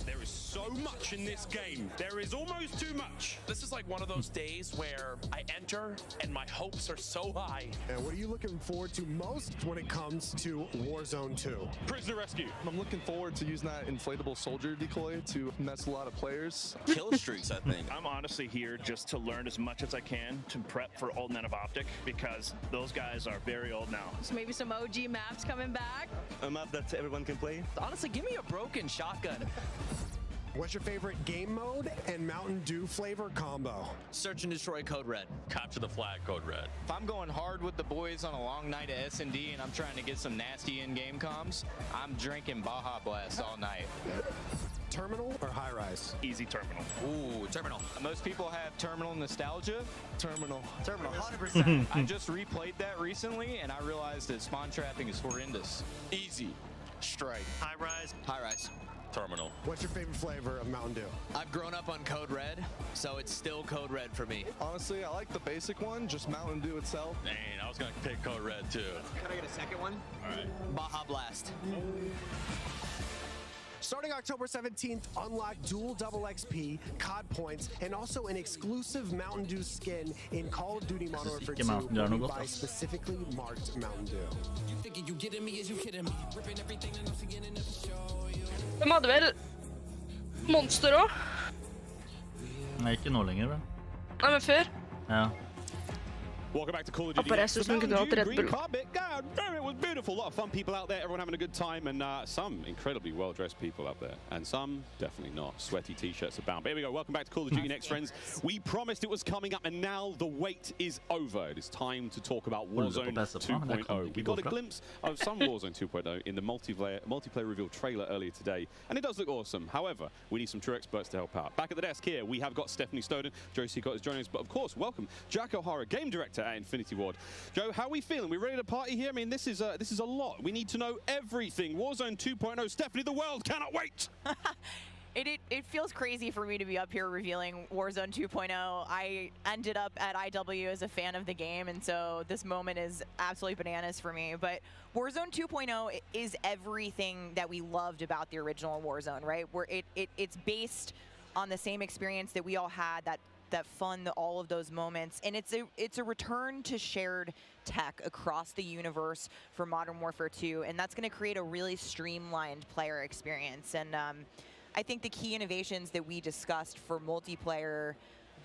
there is so much in this game. There is almost too much. This is like one of those days where I enter and my hopes are so high. And what are you looking forward to most when it comes to Warzone 2? Prisoner rescue. I'm looking forward to using that inflatable soldier decoy to mess a lot of players. Kill streaks, I think. I'm honestly here just to learn as much as I can to prep for Old Men of Optic, because those guys are very old now. So maybe some OG maps coming back. A map that everyone can play. Honestly, give me a broken shotgun. What's your favorite game mode and Mountain Dew flavor combo? Search and destroy Code Red. Capture the flag, Code Red. If I'm going hard with the boys on a long night at S&D and I'm trying to get some nasty in-game comms, I'm drinking Baja Blast all night. Terminal or high rise? Easy terminal. Ooh, terminal. Most people have terminal nostalgia. Terminal. Terminal, 100%. I just replayed that recently and I realized that spawn trapping is horrendous. Easy. Strike. High rise. High rise. Terminal. What's your favorite flavor of Mountain Dew? I've grown up on Code Red, so it's still Code Red for me. Honestly, I like the basic one, just Mountain Dew itself. Dang, I was gonna pick Code Red too. Can I get a second one? All right. Baja Blast. Starting October 17th, unlock dual double XP, COD points, and also an exclusive Mountain Dew skin in Call of Duty Modern Warfare 2 by specifically marked Mountain Dew. De hadde vel monster også? Nei, ikke nå lenger, vel? Nei, men før. Ja. Welcome back to Call of Duty. Green carpet. God damn, it was beautiful. A lot of fun people out there. Everyone having a good time, and some incredibly well-dressed people out there, and some definitely not. Sweaty T-shirts abound. But here we go. Welcome back to Call of Duty Next, friends. We promised it was coming up, and now the wait is over. It is time to talk about Warzone 2.0. We got a glimpse of some Warzone 2.0 in the multiplayer reveal trailer earlier today, and it does look awesome. However, we need some true experts to help out. Back at the desk here, we have got Stephanie Snowden. Joe Seacott is joining us, but of course, welcome Jack O'Hara, game director at Infinity Ward. Joe, how are we feeling? We ready to party here? I mean, this is a lot. We need to know everything. Warzone 2.0. Stephanie, the world cannot wait. It feels crazy for me to be up here revealing Warzone 2.0. I ended up at IW as a fan of the game, and so this moment is absolutely bananas for me. But Warzone 2.0 is everything that we loved about the original Warzone, right? Where it's based on the same experience that we all had, that fun, all of those moments, and it's a return to shared tech across the universe for Modern Warfare 2, and that's going to create a really streamlined player experience. And I think the key innovations that we discussed for multiplayer,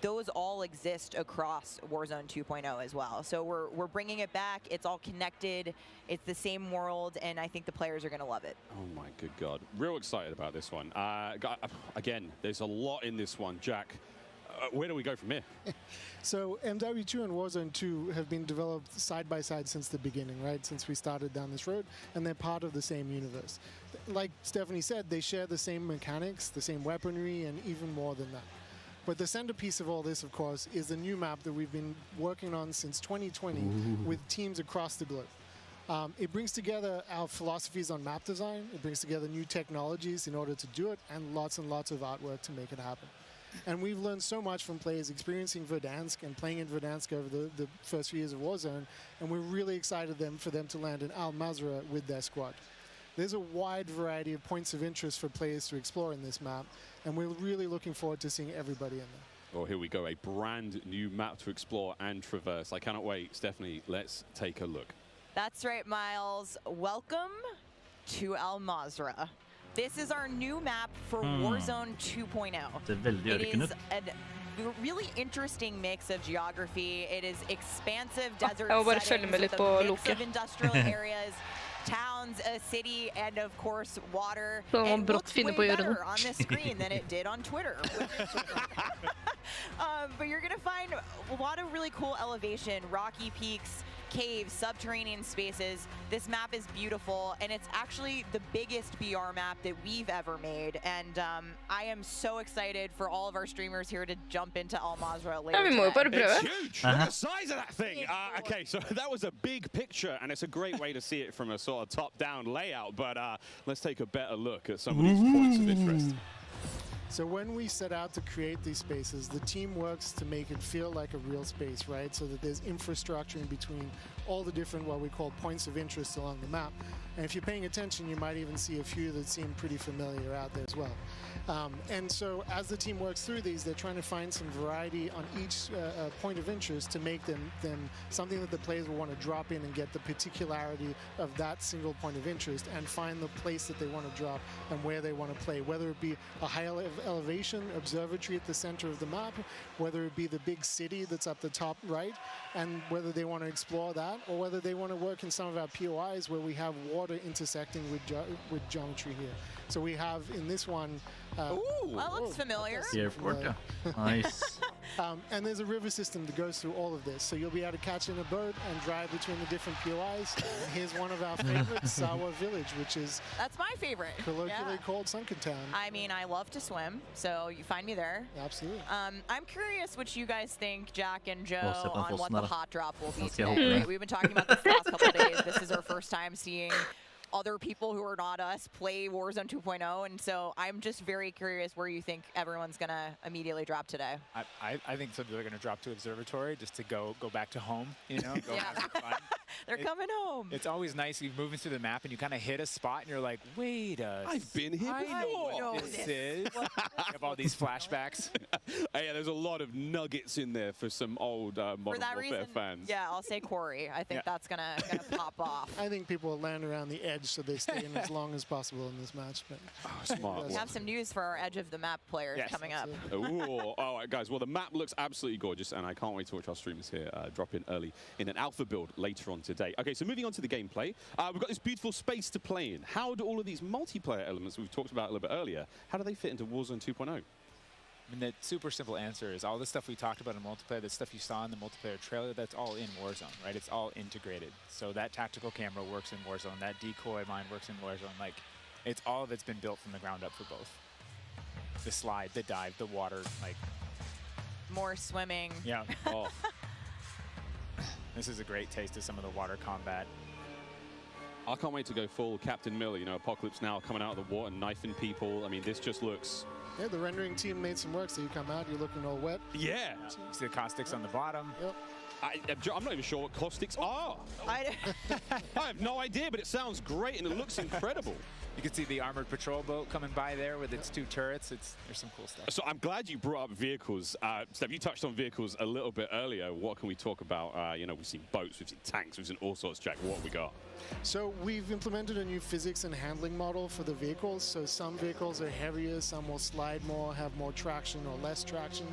those all exist across Warzone 2.0 as well. So we're bringing it back. It's all connected. It's the same world, and I think the players are going to love it. Oh my good God. Real excited about this one. Again, there's a lot in this one, Jack. Where do we go from here? So MW2 and Warzone 2 have been developed side by side since the beginning, right? Since we started down this road, and they're part of the same universe. Like Stephanie said, they share the same mechanics, the same weaponry, and even more than that. But the centerpiece of all this, of course, is the new map that we've been working on since 2020 with teams across the globe. It brings together our philosophies on map design, it brings together new technologies in order to do it, and lots of artwork to make it happen. And we've learned so much from players experiencing Verdansk and playing in Verdansk over the first few years of Warzone, and we're really excited for them to land in Al Mazrah with their squad. There's a wide variety of points of interest for players to explore in this map, and we're really looking forward to seeing everybody in there. Oh, here we go, a brand new map to explore and traverse. I cannot wait. Stephanie, let's take a look. That's right, Miles. Welcome to Al Mazrah. This is our new map for Warzone 2.0. It is a really interesting mix of geography. It is expansive desert settings with a mix of industrial areas, towns, a city, and of course water. It looks way better on this screen than it did on Twitter. But you're gonna find a lot of really cool elevation, rocky peaks, caves, subterranean spaces. This map is beautiful, and it's actually the biggest BR map that we've ever made. And I am so excited for all of our streamers here to jump into Al Mazrah later today. It's huge. Look at the size of that thing. Okay, so that was a big picture, and it's a great way to see it from a sort of top-down layout. But let's take a better look at some of these points of interest. So when we set out to create these spaces, the team works to make it feel like a real space, right? So that there's infrastructure in between all the different, what we call points of interest along the map. And if you're paying attention, you might even see a few that seem pretty familiar out there as well. And so as the team works through these, they're trying to find some variety on each point of interest to make them something that the players will want to drop in and get the particularity of that single point of interest and find the place that they want to drop and where they want to play, whether it be a high elevation observatory at the center of the map, whether it be the big city that's up the top right, and whether they want to explore that, or whether they want to work in some of our POIs where we have water intersecting with geometry here. So we have in this one... Ooh, that looks familiar. The airport, yeah. Nice. And there's a river system that goes through all of this. So you'll be able to catch in a boat and drive between the different POIs. And here's one of our favorites, Sawa Village, which is... That's my favorite. Colloquially called Sunken Town. I mean, I love to swim, so you find me there. Absolutely. I'm curious what you guys think, Jack and Joe, on what the hot drop will be Okay, today. Right? We've been talking about this the last couple of days. This is our first time seeing other people who are not us play Warzone 2.0, and so I'm just very curious where you think everyone's gonna immediately drop today. I think some people are gonna drop to Observatory just to go back to home, you know, go have some fun. They're coming home. It's always nice. You're moving through the map and you kind of hit a spot and you're like, wait I've been here before. I know what this is. You have all these flashbacks. Yeah, there's a lot of nuggets in there for some old Modern Warfare fans. Yeah, I'll say Corey. I think that's gonna pop off. I think people will land around the edge so they stay in as long as possible in this match. But smart. We have some news for our edge of the map players coming up. Ooh, all right, guys. Well, the map looks absolutely gorgeous, and I can't wait to watch our streamers here drop in early in an alpha build later on today. Okay, so moving on to the gameplay, we've got this beautiful space to play in. How do all of these multiplayer elements we've talked about a little bit earlier, how do they fit into Warzone 2.0? I mean, the super simple answer is all the stuff we talked about in multiplayer, the stuff you saw in the multiplayer trailer, that's all in Warzone, right? It's all integrated. So that tactical camera works in Warzone, that decoy mine works in Warzone. Like, it's all of it's been built from the ground up for both. The slide, the dive, the water, like... More swimming. Yeah. Oh. This is a great taste of some of the water combat. I can't wait to go full Captain Miller, you know, Apocalypse Now coming out of the water, knifing people. I mean, this just looks... Yeah, the rendering team made some work, so you come out, you're looking all wet. Yeah. You see the caustics on the bottom. Yep. I'm not even sure what caustics are. I have no idea, but it sounds great and it looks incredible. You can see the armored patrol boat coming by there with its 2 turrets. There's some cool stuff. So I'm glad you brought up vehicles. Steph, you touched on vehicles a little bit earlier. What can we talk about? You know, we've seen boats, we've seen tanks, we've seen all sorts. Jack, what have we got? So we've implemented a new physics and handling model for the vehicles. So some vehicles are heavier, some will slide more, have more traction or less traction.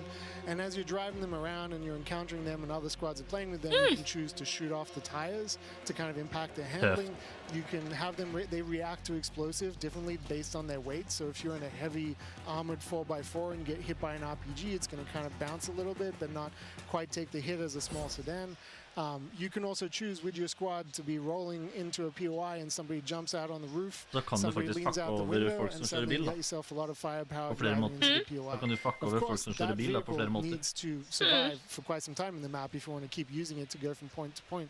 And as you're driving them around and you're encountering them and other squads are playing with them, you can choose to shoot off the tires to kind of impact their handling. You can have them, they react to explosives differently based on their weight. So if you're in a heavy armored 4x4 and get hit by an RPG, it's going to kind of bounce a little bit, but not quite take the hit as a small sedan. You can also choose with your squad to be rolling into a POI and somebody jumps out on the roof, somebody leans out the window, and suddenly you get yourself a lot of firepower driving into the POI. Of course, that vehicle needs to survive for quite some time in the map if you want to keep using it to go from point to point.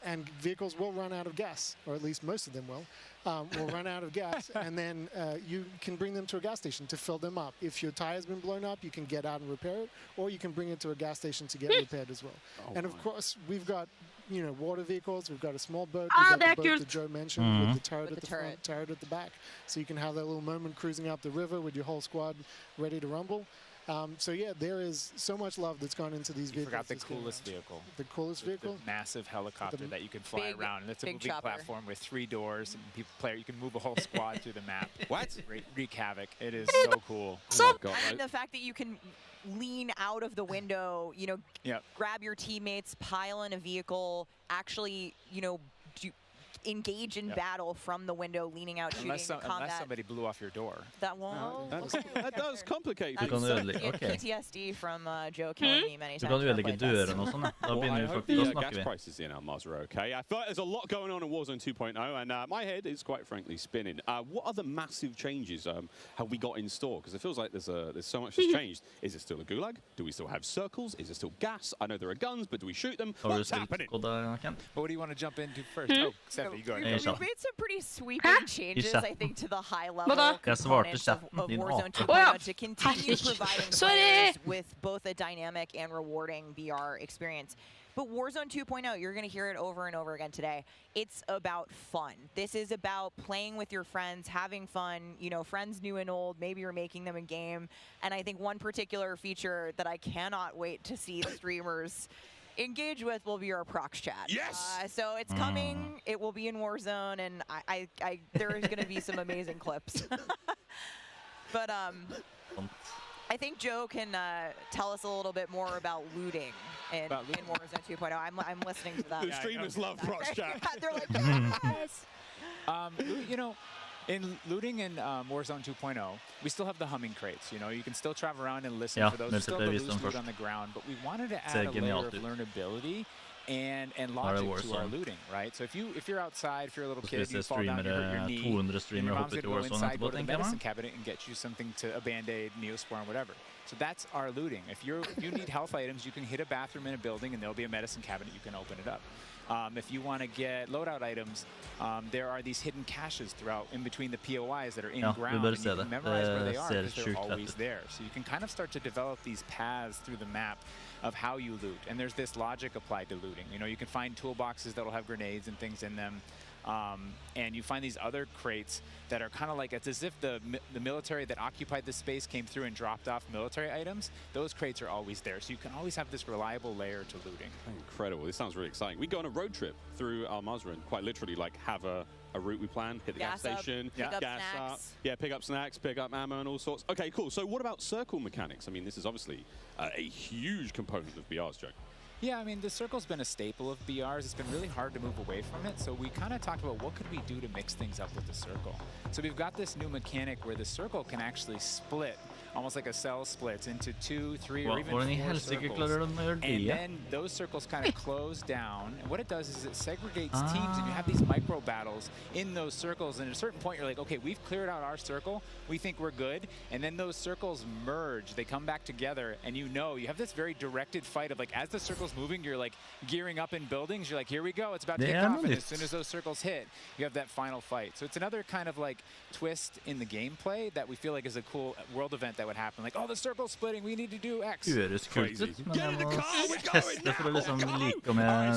And vehicles will run out of gas, or at least most of them will run out of gas, and then you can bring them to a gas station to fill them up. If your tire's been blown up, you can get out and repair it, or you can bring it to a gas station to get repaired as well. And of course, we've got, you know, water vehicles, we've got a small boat, we've got the boat that Joe mentioned with the turret at the front, turret at the back, so you can have that little moment cruising up the river with your whole squad ready to rumble. So yeah, there is so much love that's gone into these vehicles. Forgot the coolest vehicle. The coolest vehicle? The massive helicopter that you can fly around. And it's a moving platform with 3 doors, and you can move a whole squad through the map. What? Wreak havoc. It is so cool. I mean, the fact that you can lean out of the window, you know, grab your teammates, pile in a vehicle, actually, you know, engage in battle from the window, leaning out, shooting combat. Unless somebody blew off your door. That won't. That does complicate things. PTSD from Joe killing me many times. Du kan ødelegge dørene og sånn, da. Da begynner vi faktisk, da snakker vi. Gas prices in Almaz are okay. I feel like there's a lot going on in Warzone 2.0, and my head is quite frankly spinning. What other massive changes have we got in store? Because it feels like there's so much that's changed. Is it still a gulag? Do we still have circles? Is it still gas? I know there are guns, but do we shoot them? What's happening? What do you want to jump into first? Oh, Steffi. We've made some pretty sweeping changes, I think, to the high-level components of Warzone 2.0 to continue providing players with both a dynamic and rewarding VR experience. But Warzone 2.0, you're going to hear it over and over again today. It's about fun. This is about playing with your friends, having fun, you know, friends new and old. Maybe you're making them in game. And I think one particular feature that I cannot wait to see the streamers engage with will be our prox chat. Yes. So it's coming. It will be in Warzone, and there is going to be some amazing clips. But I think Joe can tell us a little bit more about looting in Warzone 2.0. I'm listening to that. The streamers love prox chat. They're like, yes. You know, in looting in Warzone 2.0, we still have the humming crates. You know, you can still travel around and listen for those. There's still the loose loot on the ground, but we wanted to add a layer of learnability and logic to our looting, right? So if you're outside, if you're a little kid, you fall down, you hurt your knee, and your mom's gonna go inside, go to the medicine cabinet and get you something to a Band-Aid, Neosporin, whatever. So that's our looting. If you need health items, you can hit a bathroom in a building and there'll be a medicine cabinet. You can open it up. If you want to get loadout items, there are these hidden caches throughout in between the POIs that are in ground. And you can memorize where they are because they're always there. So you can kind of start to develop these paths through the map of how you loot. And there's this logic applied to looting. You know, you can find toolboxes that'll have grenades and things in them. And you find these other crates that are kind of like, it's as if the military that occupied this space came through and dropped off military items. Those crates are always there. So you can always have this reliable layer to looting. Incredible. This sounds really exciting. We go on a road trip through Al-Mazrah, quite literally like have a route we plan, hit the gas station, gas up, pick up snacks, pick up ammo and all sorts. Okay, cool. So what about circle mechanics? I mean, this is obviously a huge component of BR's, Joe. Yeah, I mean, the circle's been a staple of BRs. It's been really hard to move away from it, so we kind of talked about what could we do to mix things up with the circle. So we've got this new mechanic where the circle can actually split, almost like a cell splits into 2, 3, or even 4 circles. And then those circles kind of close down, and what it does is it segregates teams, and you have these micro battles in those circles, and at a certain point you're like, okay, we've cleared out our circle, we think we're good, and then those circles merge, they come back together, and you have this very directed fight of like, as the circle's moving, you're like gearing up in buildings, you're like, here we go, it's about to kick off, and as soon as those circles hit, you have that final fight. So it's another kind of like twist in the gameplay that we feel like is a cool world event that would happen. Like, oh, the circle's splitting, we need to do X. Crazy. Get in the car, we're going now.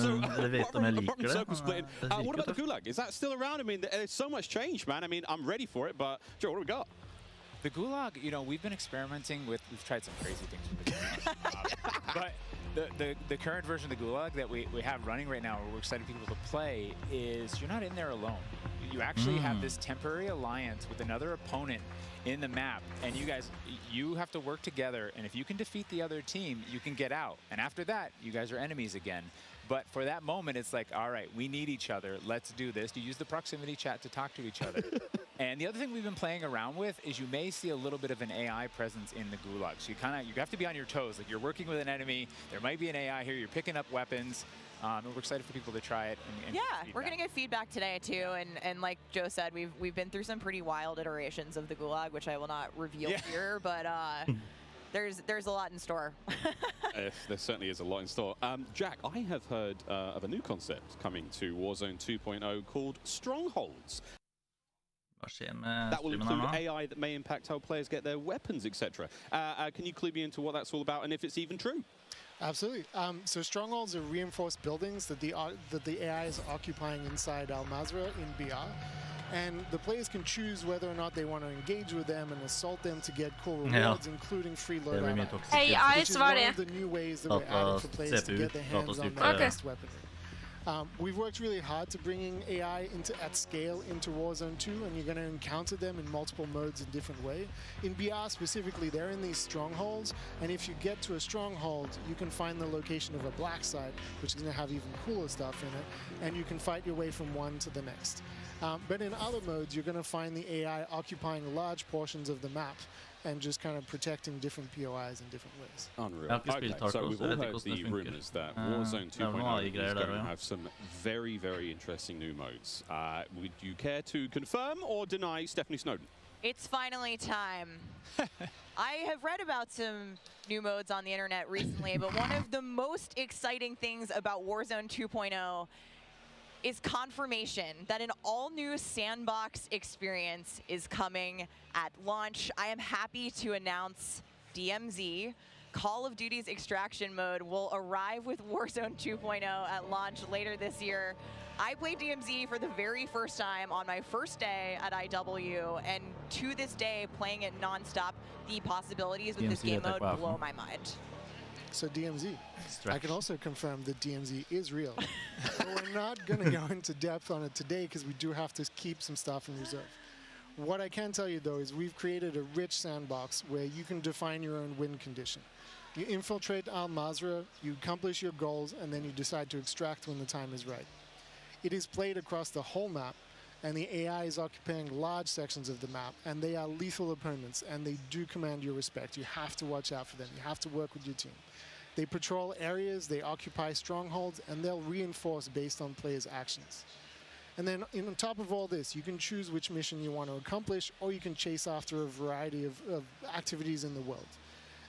Circle splitting. What about the gulag? Is that still around? I mean, there's so much change, man. I mean, I'm ready for it, but Joe, what do we got? The gulag, you know, we've been experimenting with, we've tried some crazy things with the gulag. But the current version of the gulag that we have running right now, where we're excited people to play, is you're not in there alone. You actually have this temporary alliance with another opponent in the map, and you have to work together, and if you can defeat the other team, you can get out. And after that, you guys are enemies again. But for that moment, it's like, all right, we need each other. Let's do this. You use the proximity chat to talk to each other. And the other thing we've been playing around with is you may see a little bit of an AI presence in the gulag. So you have to be on your toes. Like, you're working with an enemy. There might be an AI here. You're picking up weapons. And we're excited for people to try it. And we're going to get feedback today, too. And like Joe said, we've been through some pretty wild iterations of the gulag, which I will not reveal here. But there's a lot in store. There certainly is a lot in store. Jack, I have heard of a new concept coming to Warzone 2.0 called Strongholds. That will include AI that may impact how players get their weapons, etc. Can you clue me into what that's all about and if it's even true? Absolutely. So strongholds are reinforced buildings that the AI is occupying inside Al Mazrah in BR. And the players can choose whether or not they want to engage with them and assault them to get cool rewards, including free loadout. Which is one of the new ways that we're adding for players to get their hands on their best weaponry. We've worked really hard to bringing AI at scale into Warzone 2, and you're going to encounter them in multiple modes in different ways. In BR specifically, they're in these strongholds, and if you get to a stronghold, you can find the location of a black site, which is going to have even cooler stuff in it, and you can fight your way from one to the next. But in other modes, you're going to find the AI occupying large portions of the map and just kind of protecting different POIs in different ways. Unreal. Okay, so we've all heard the rumors that Warzone 2.0 is going to have some very, very interesting new modes. Would you care to confirm or deny Stephanie Snowden? It's finally time. I have read about some new modes on the internet recently, but one of the most exciting things about Warzone 2.0 is confirmation that an all-new sandbox experience is coming at launch. I am happy to announce DMZ. Call of Duty's extraction mode will arrive with Warzone 2.0 at launch later this year. I played DMZ for the very first time on my first day at IW, and to this day, playing it non-stop, the possibilities with this game mode blow my mind. So DMZ. I can also confirm that DMZ is real. But we're not going to go into depth on it today because we do have to keep some stuff in reserve. What I can tell you, though, is we've created a rich sandbox where you can define your own win condition. You infiltrate Al Mazrah, you accomplish your goals, and then you decide to extract when the time is right. It is played across the whole map, and the AI is occupying large sections of the map, and they are lethal opponents, and they do command your respect. You have to watch out for them. You have to work with your team. They patrol areas, they occupy strongholds, and they'll reinforce based on players' actions. And then on top of all this, you can choose which mission you want to accomplish, or you can chase after a variety of activities in the world.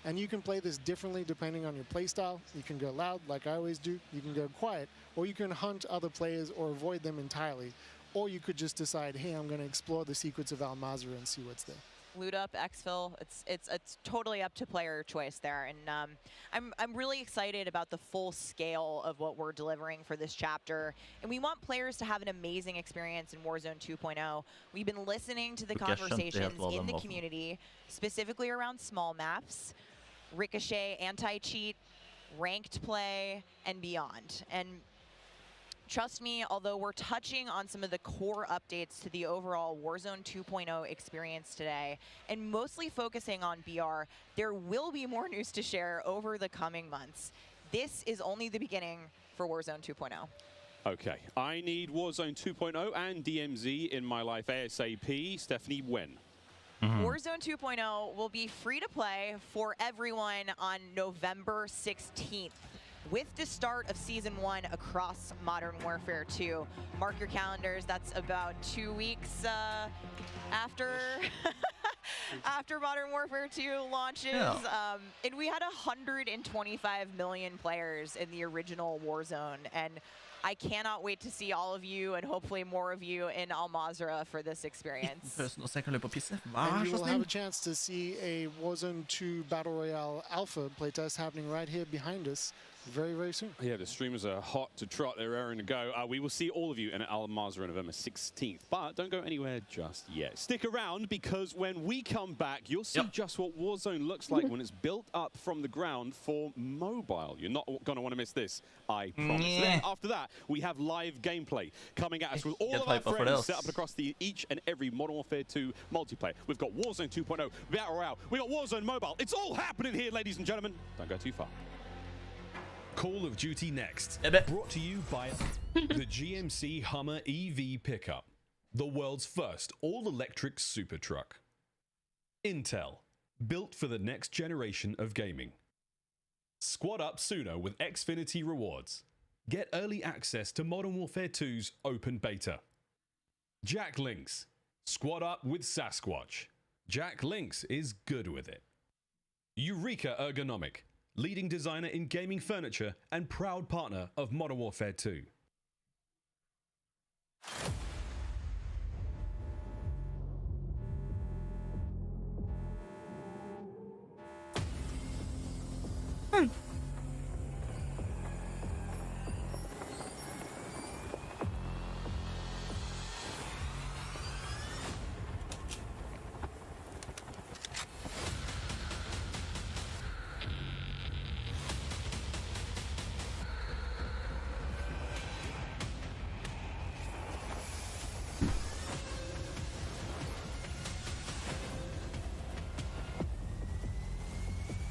And you can play this differently depending on your playstyle. You can go loud, like I always do. You can go quiet, or you can hunt other players or avoid them entirely. Or you could just decide, hey, I'm going to explore the secrets of Al Mazrah and see what's there. Loot up, exfil, it's totally up to player choice there, and I'm really excited about the full scale of what we're delivering for this chapter, and we want players to have an amazing experience in Warzone 2.0. We've been listening to the conversations in the community, specifically around small maps, Ricochet, anti-cheat, ranked play, and beyond. And trust me, although we're touching on some of the core updates to the overall Warzone 2.0 experience today, and mostly focusing on BR, there will be more news to share over the coming months. This is only the beginning for Warzone 2.0. Okay, I need Warzone 2.0 and DMZ in my life ASAP. Stephanie, when? Warzone 2.0 will be free to play for everyone on November 16th. With the start of Season 1 across Modern Warfare 2. Mark your calendars, that's about 2 weeks after after Modern Warfare 2 launches. Yeah. And we had 125 million players in the original Warzone, and I cannot wait to see all of you and hopefully more of you in Al Mazrah for this experience. And you will have a chance to see a Warzone 2 Battle Royale Alpha playtest happening right here behind us very, very soon. Yeah, the streamers are hot to trot. They're raring to go. We will see all of you in Al Mazrah on November 16th. But don't go anywhere just yet. Stick around, because when we come back, you'll see just what Warzone looks like when it's built up from the ground for mobile. You're not going to want to miss this, I promise. Then after that, we have live gameplay coming at us with all of our friends set up across each and every Modern Warfare 2 multiplayer. We've got Warzone 2.0, Battle Royale. We've got Warzone Mobile. It's all happening here, ladies and gentlemen. Don't go too far. Call of Duty Next, brought to you by the GMC Hummer EV pickup, the world's first all-electric super truck. Intel, built for the next generation of gaming. Squad up sooner with Xfinity rewards. Get early access to Modern Warfare 2's open beta. Jack Links, squad up with Sasquatch. Jack Links is good with it. Eureka Ergonomic, leading designer in gaming furniture and proud partner of Modern Warfare 2.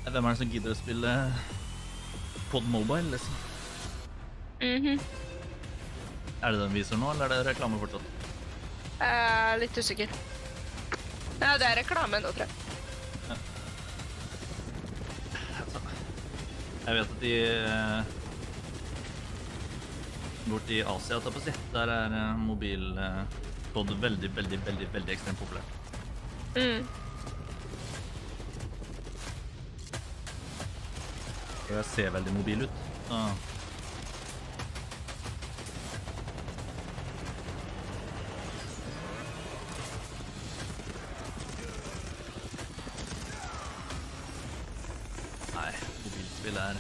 Hvem er det som gidder å spille CoD Mobile, liksom? Er det den viser nå, eller er det reklame fortsatt? Litt usikker. Ja, det er reklame nå, tror jeg. Ja. Altså, jeg vet at borte i Asia, tar på å si, der er mobil CoD veldig ekstremt populært. Og jeg ser veldig mobil ut. Nei, mobilspill er...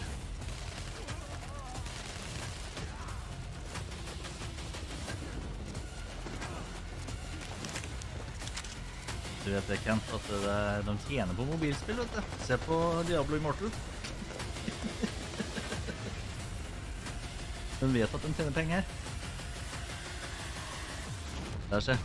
Du vet det, Kent, at de tjener på mobilspill, vet du. Se på Diablo Immortal. De vet at de tjener penger. Der ser.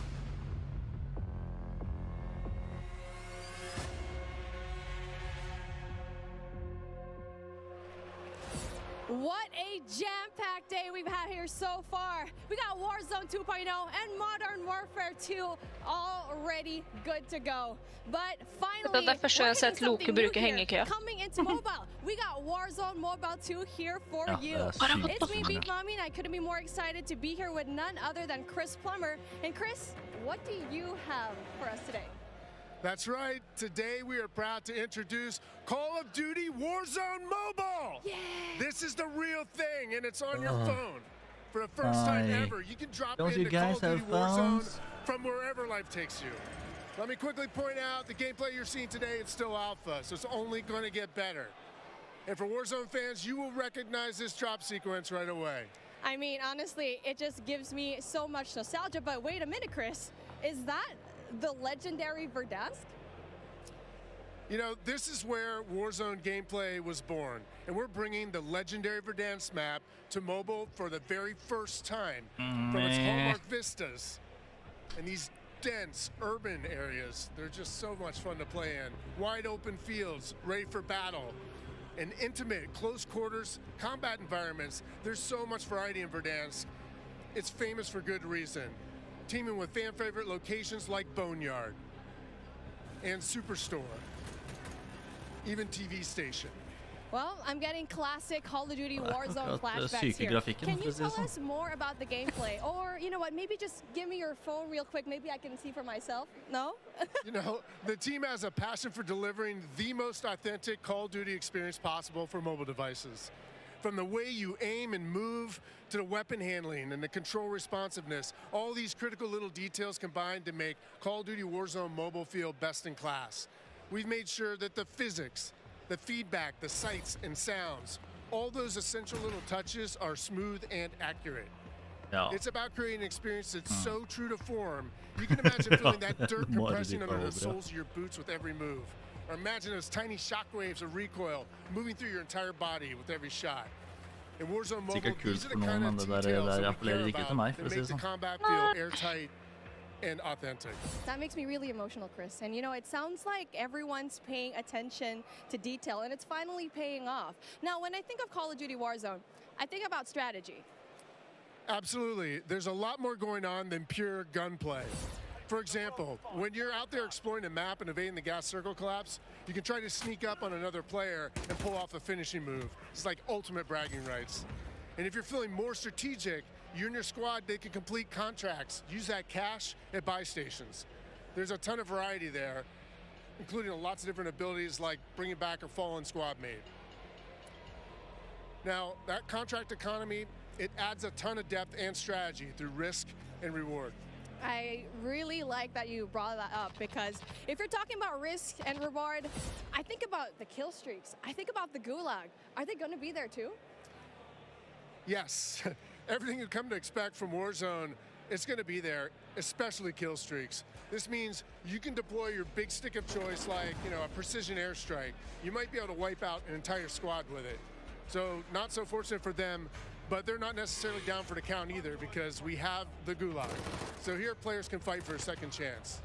What a jam-packed day we've had here so far. We got Warzone 2.0 and Modern Warfare 2 already good to go. But finally, we're getting something new here. Coming into mobile, we got Warzone Mobile 2 here for you. It's me, Beat Mommy, and I couldn't be more excited to be here with none other than Chris Plummer. And Chris, what do you have for us today? That's right. Today we are proud to introduce Call of Duty Warzone Mobile. Yeah. This is the real thing, and it's on your phone. For the first time ever, you can drop into Call of Duty Warzone from wherever life takes you. Let me quickly point out the gameplay you're seeing today is still alpha, so it's only going to get better. And for Warzone fans, you will recognize this drop sequence right away. I mean, honestly, it just gives me so much nostalgia. But wait a minute, Chris. Is that the legendary Verdansk? You know, this is where Warzone gameplay was born, and we're bringing the legendary Verdansk map to mobile for the very first time from its hallmark vistas and these dense urban areas. They're just so much fun to play in. Wide open fields, ready for battle, and intimate, close quarters combat environments. There's so much variety in Verdansk. It's famous for good reason. Teaming with fan favorite locations like Boneyard and Superstore, even TV station. Well, I'm getting classic Call of Duty Warzone flashbacks here. Can you tell us more about the gameplay? Or, you know what, maybe just give me your phone real quick. Maybe I can see for myself. No? You know, the team has a passion for delivering the most authentic Call of Duty experience possible for mobile devices. From the way you aim and move to the weapon handling and the control responsiveness, all these critical little details combined to make Call of Duty Warzone mobile feel best in class. We've made sure that the physics, the feedback, the sights and sounds, all those essential little touches are smooth and accurate. Ja. It's about creating an experience that's so true to form. You can imagine feeling that dirt compressing under the soles of your boots with every move. Or imagine those tiny shockwaves of recoil moving through your entire body with every shot. In Warzone Mobile, these are the kind of details that we care about that make the combat feel airtight and authentic. That makes me really emotional, Chris. And you know, it sounds like everyone's paying attention to detail, and it's finally paying off. Now, when I think of Call of Duty Warzone, I think about strategy. Absolutely. There's a lot more going on than pure gunplay. For example, when you're out there exploring the map and evading the gas circle collapse, you can try to sneak up on another player and pull off a finishing move. It's like ultimate bragging rights. And if you're feeling more strategic, you and your squad, they can complete contracts, use that cash at buy stations. There's a ton of variety there, including lots of different abilities like bringing back a fallen squad mate. Now, that contract economy, it adds a ton of depth and strategy through risk and reward. I really like that you brought that up, because if you're talking about risk and reward, I think about the kill streaks. I think about the gulag. Are they going to be there too? Yes. Everything you come to expect from Warzone, it's going to be there, especially kill streaks. This means you can deploy your big stick of choice like, you know, a precision airstrike. You might be able to wipe out an entire squad with it. So not so fortunate for them, but they're not necessarily down for the count either, because we have the gulag. So here players can fight for a second chance.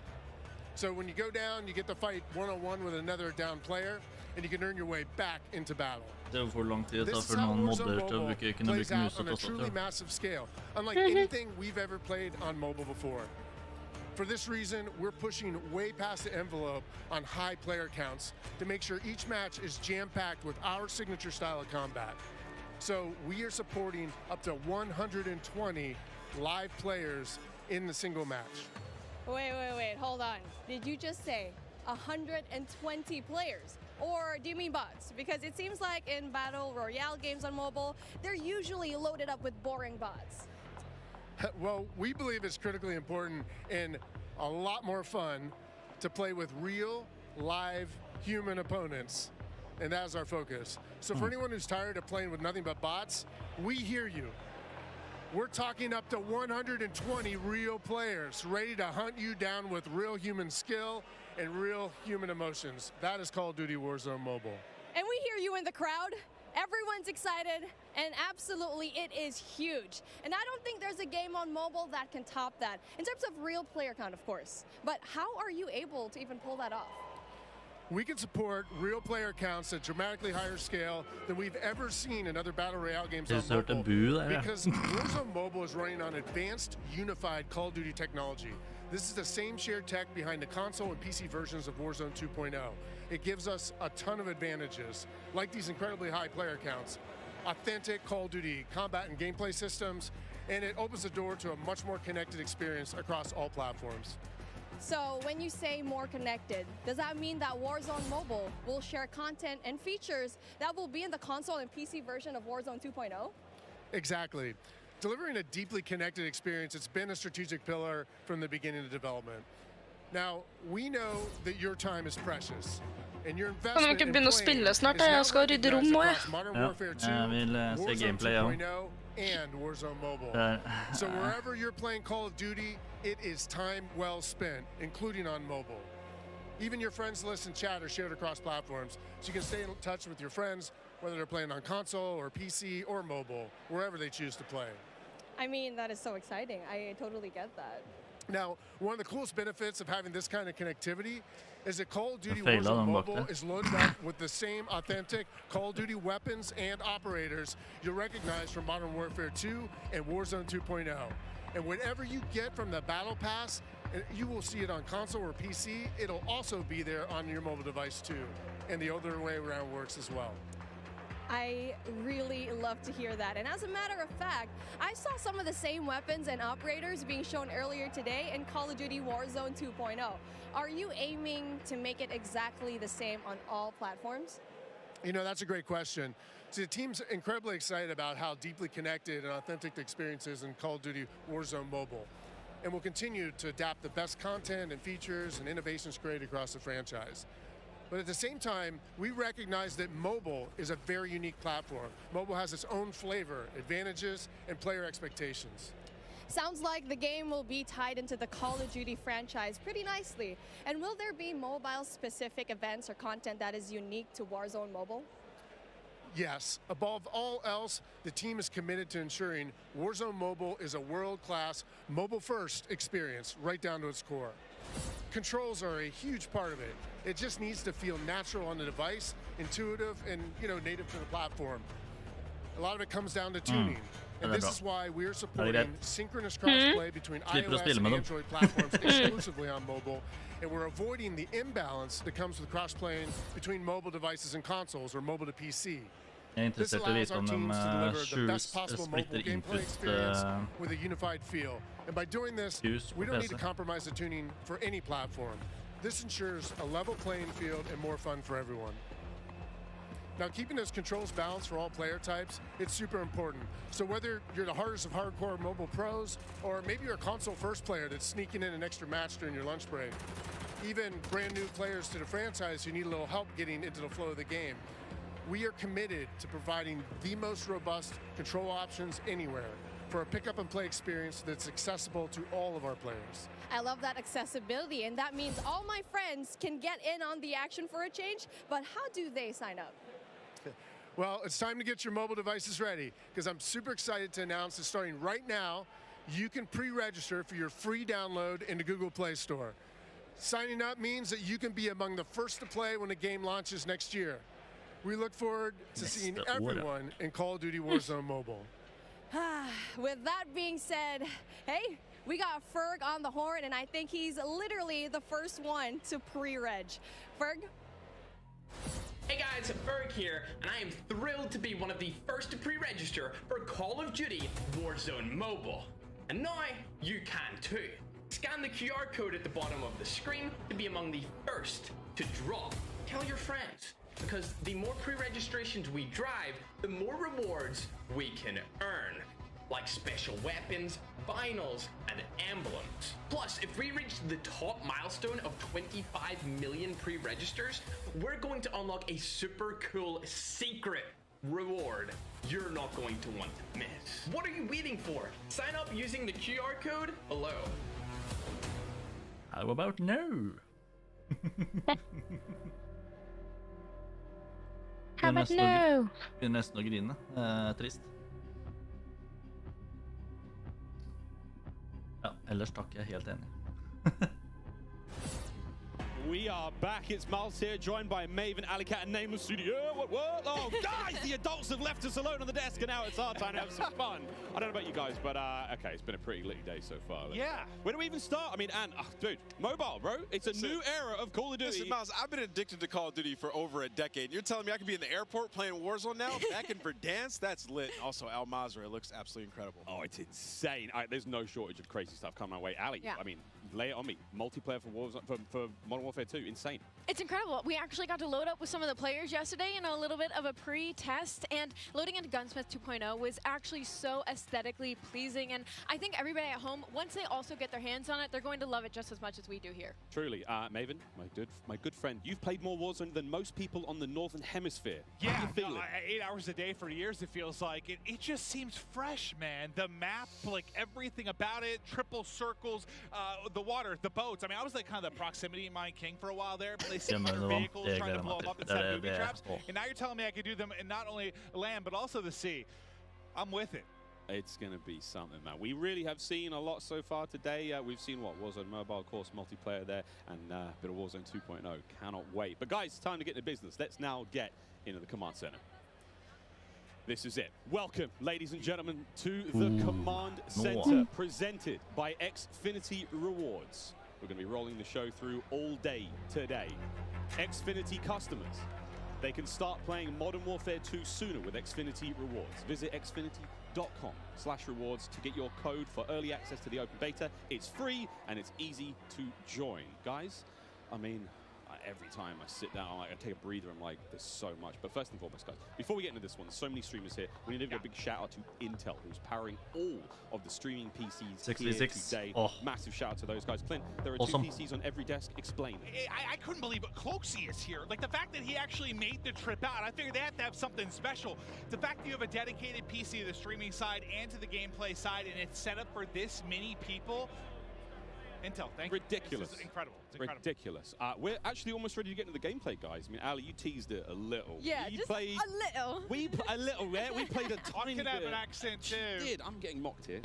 So when you go down, you get to fight one-on-one with another down player. and you can earn your way back into battle. Det hvor lang tid det tar This is før how noen Warzone modder til å Mobile kunne plays bruke out mus og on a truly tastatur. massive scale, unlike anything we've ever played on mobile before. For this reason, we're pushing way past the envelope on high player counts to make sure each match is jam-packed with our signature style of combat. So we are supporting up to 120 live players in the single match. Wait, hold on. Did you just say 120 players? Or do you mean bots? Because it seems like in Battle Royale games on mobile, they're usually loaded up with boring bots. Well, we believe it's critically important and a lot more fun to play with real, live, human opponents. And that's our focus. So for anyone who's tired of playing with nothing but bots, we hear you. We're talking up to 120 real players ready to hunt you down with real human skill and real human emotions. That is Call of Duty Warzone Mobile. And we hear you in the crowd. Everyone's excited, and absolutely it is huge. And I don't think there's a game on mobile that can top that, in terms of real player count, of course. But how are you able to even pull that off? We can support real player counts at dramatically higher scale than we've ever seen in other Battle Royale games on mobile, because Warzone Mobile is running on advanced, unified Call of Duty technology. This is the same shared tech behind the console and PC versions of Warzone 2.0. It gives us a ton of advantages, like these incredibly high player counts, authentic Call of Duty combat and gameplay systems, and it opens the door to a much more connected experience across all platforms. So when you say more connected, does that mean that Warzone Mobile will share content and features that will be in the console and PC version of Warzone 2.0? Exactly. Delivering a deeply connected experience, it's been a strategic pillar from the beginning of development. Now, we know that your time is precious. And your investment in playing is now recognized across Modern Warfare 2, Warzone 2.0, and Warzone Mobile. So wherever you're playing Call of Duty, it is time well spent, including on mobile. Even your friends list and chat are shared across platforms, so you can stay in touch with your friends, whether they're playing on console or PC or mobile, wherever they choose to play. I mean, that is so exciting. I totally get that. Now, one of the coolest benefits of having this kind of connectivity is that Call of Duty Warzone Mobile is loaded up with the same authentic Call of Duty weapons and operators you'll recognize from Modern Warfare 2 and Warzone 2.0. And whatever you get from the Battle Pass, you will see it on console or PC. It'll also be there on your mobile device too. And the other way around works as well. I really love to hear that. And as a matter of fact, I saw some of the same weapons and operators being shown earlier today in Call of Duty Warzone 2.0. Are you aiming to make it exactly the same on all platforms? You know, that's a great question. See, the team's incredibly excited about how deeply connected and authentic the experience is in Call of Duty Warzone Mobile. And we'll continue to adapt the best content and features and innovations created across the franchise. But at the same time, we recognize that mobile is a very unique platform. Mobile has its own flavor, advantages, and player expectations. Sounds like the game will be tied into the Call of Duty franchise pretty nicely. And will there be mobile-specific events or content that is unique to Warzone Mobile? Yes. Above all else, the team is committed to ensuring Warzone Mobile is a world-class, mobile-first experience right down to its core. Controls are a huge part of it. It just needs to feel natural on the device, intuitive, and native to the platform. A lot of it comes down to tuning. And this is why we're supporting synchronous crossplay between iOS and Android platforms exclusively on mobile. And we're avoiding the imbalance that comes with cross-playing between mobile devices and consoles or mobile to PC. This allows our teams to deliver the best possible mobile gameplay experience with a unified feel. And by doing this, we don't need to compromise the tuning for any platform. This ensures a level playing field and more fun for everyone. Now, keeping those controls balanced for all player types, it's super important. So whether you're the hardest of hardcore mobile pros, or maybe you're a console first player that's sneaking in an extra match during your lunch break, even brand new players to the franchise who need a little help getting into the flow of the game, we are committed to providing the most robust control options anywhere for a pick-up and play experience that's accessible to all of our players. I love that accessibility, and that means all my friends can get in on the action for a change, but how do they sign up? Well, it's time to get your mobile devices ready, because I'm super excited to announce that starting right now, you can pre-register for your free download in the Google Play Store. Signing up means that you can be among the first to play when the game launches next year. We look forward to seeing everyone in Call of Duty Warzone Mobile. With that being said, hey, we got Ferg on the horn, and I think he's literally the first one to pre-reg. Ferg? Hey guys, Ferg here, and I am thrilled to be one of the first to pre-register for Call of Duty Warzone Mobile. And now, you can too. Scan the QR code at the bottom of the screen to be among the first to drop. Tell your friends, because the more pre-registrations we drive, the more rewards we can earn. Like special weapons, vinyls, and emblems. Plus, if we reach the top milestone of 25 million pre-registers, we're going to unlock a super cool secret reward you're not going to want to miss. What are you waiting for? Sign up using the QR code below. How about no? How about no? Begynner nesten å grine. Trist. Ja, ellers takk, jeg er helt enig. We are back. It's Miles here, joined by Maven, Alicat, and Nameless Studio. What? Oh, guys, the adults have left us alone on the desk, and now it's our time to have some fun. I don't know about you guys, but okay, it's been a pretty litty day so far. Yeah. Where do we even start? I mean, dude, mobile, bro. It's a new era of Call of Duty. Listen, Miles, I've been addicted to Call of Duty for over a decade. You're telling me I could be in the airport playing Warzone now? Back in Verdansk? That's lit. Also, Al Mazrah looks absolutely incredible. Oh, it's insane. There's no shortage of crazy stuff coming my way. Ali, Yeah. I mean, lay it on me. Multiplayer for Warzone, for Modern Warfare 2, insane. It's incredible. We actually got to load up with some of the players yesterday in a little bit of a pre-test, and loading into Gunsmith 2.0 was actually so aesthetically pleasing, and I think everybody at home, once they also get their hands on it, they're going to love it just as much as we do here. Truly. Maven, my good friend, you've played more Warzone than most people on the Northern Hemisphere. Yeah, How do you feel 8 hours a day for years, it feels like. It just seems fresh, man. The map, like everything about it, triple circles, the water, the boats. I mean, I was like kind of the proximity mine king for a while there, placing other vehicles, trying to blow them up inside booby traps. And now you're telling me I could do them in not only land, but also the sea. I'm with it. It's going to be something, man. We really have seen a lot so far today. We've seen, Warzone Mobile, of course, multiplayer there, and a bit of Warzone 2.0. Cannot wait. But, guys, it's time to get into business. Let's now get into the command center. This is it. Welcome, ladies and gentlemen, to the command center, presented by Xfinity Rewards. We're going to be rolling the show through all day today. Xfinity customers, they can start playing Modern Warfare 2 sooner with Xfinity Rewards. Visit xfinity.com/rewards to get your code for early access to the open beta. It's free and it's easy to join. Guys, I mean, every time I sit down, I take a breather, I'm like, there's so much. But first and foremost, guys, before we get into this one, there's so many streamers here. We need to give a big shout out to Intel, who's powering all of the streaming PCs here today. Massive shout out to those guys. Clint, there are two PCs on every desk. Explain. I couldn't believe it. Cloaksy is here. Like, the fact that he actually made the trip out, I figured they had to have something special. The fact that you have a dedicated PC to the streaming side and to the gameplay side, and it's set up for this many people. Intel, thank you. Ridiculous. This is incredible. It's incredible. Ridiculous. We're actually almost ready to get into the gameplay, guys. I mean, Ali, you teased it a little. Yeah, you just played, a little. a little, yeah? We played a tiny bit. I could have an accent, too. Did. I'm getting mocked here.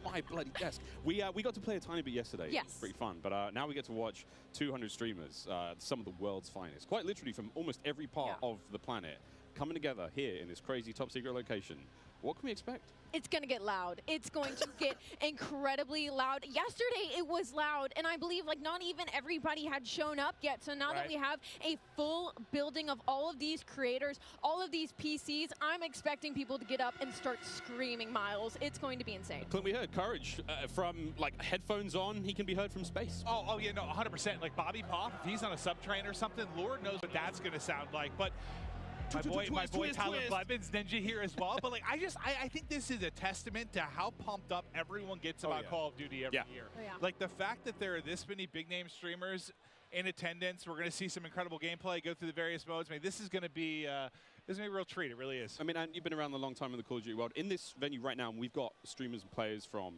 My bloody desk. We got to play a tiny bit yesterday. Yes. It was pretty fun. But now we get to watch 200 streamers, some of the world's finest, quite literally from almost every part of the planet, coming together here in this crazy top secret location. What can we expect? It's going to get loud. It's going to get incredibly loud. Yesterday, it was loud, and I believe like not even everybody had shown up yet. So now that we have a full building of all of these creators, all of these PCs, I'm expecting people to get up and start screaming, Miles. It's going to be insane. Clint, we heard Courage from like headphones on. He can be heard from space. Oh yeah, no, 100%. Like Bobby Pop, if he's on a subtrain or something, Lord knows what that's going to sound like. But my boy Tyler Blevins, Ninja here as well. But like, I think this is a testament to how pumped up everyone gets about Call of Duty every year. Like the fact that there are this many big name streamers in attendance, we're going to see some incredible gameplay, go through the various modes. I mean, this is going to be a real treat. It really is. I mean, and you've been around a long time in the Call of Duty world. In this venue right now, we've got streamers and players from,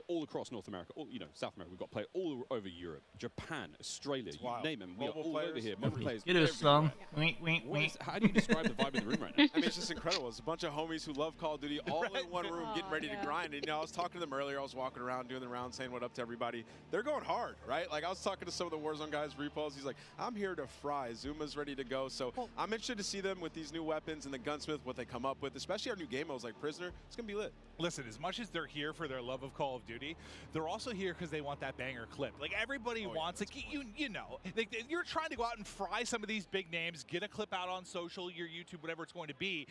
all across North America, South America. We've got players all over Europe, Japan, Australia, you name them. We are all over here. Mobile players. Get us some. How do you describe the vibe in the room right now? I it's just incredible. It's a bunch of homies who love Call of Duty all in one room getting ready to grind. And, you know, I was talking to them earlier. I was walking around doing the round saying what up to everybody. They're going hard, right? Like, I was talking to some of the Warzone guys, Repulse. He's like, I'm here to fry. Zuma's ready to go. So I'm interested to see them with these new weapons and the gunsmith, what they come up with, especially our new game modes like Prisoner. It's going to be lit. Listen, as much as they're here for their love of Call of Duty, they're also here because they want that banger clip. Like, everybody wants, like, you know, like, you're trying to go out and fry some of these big names, get a clip out on social, your YouTube, whatever it's going to be.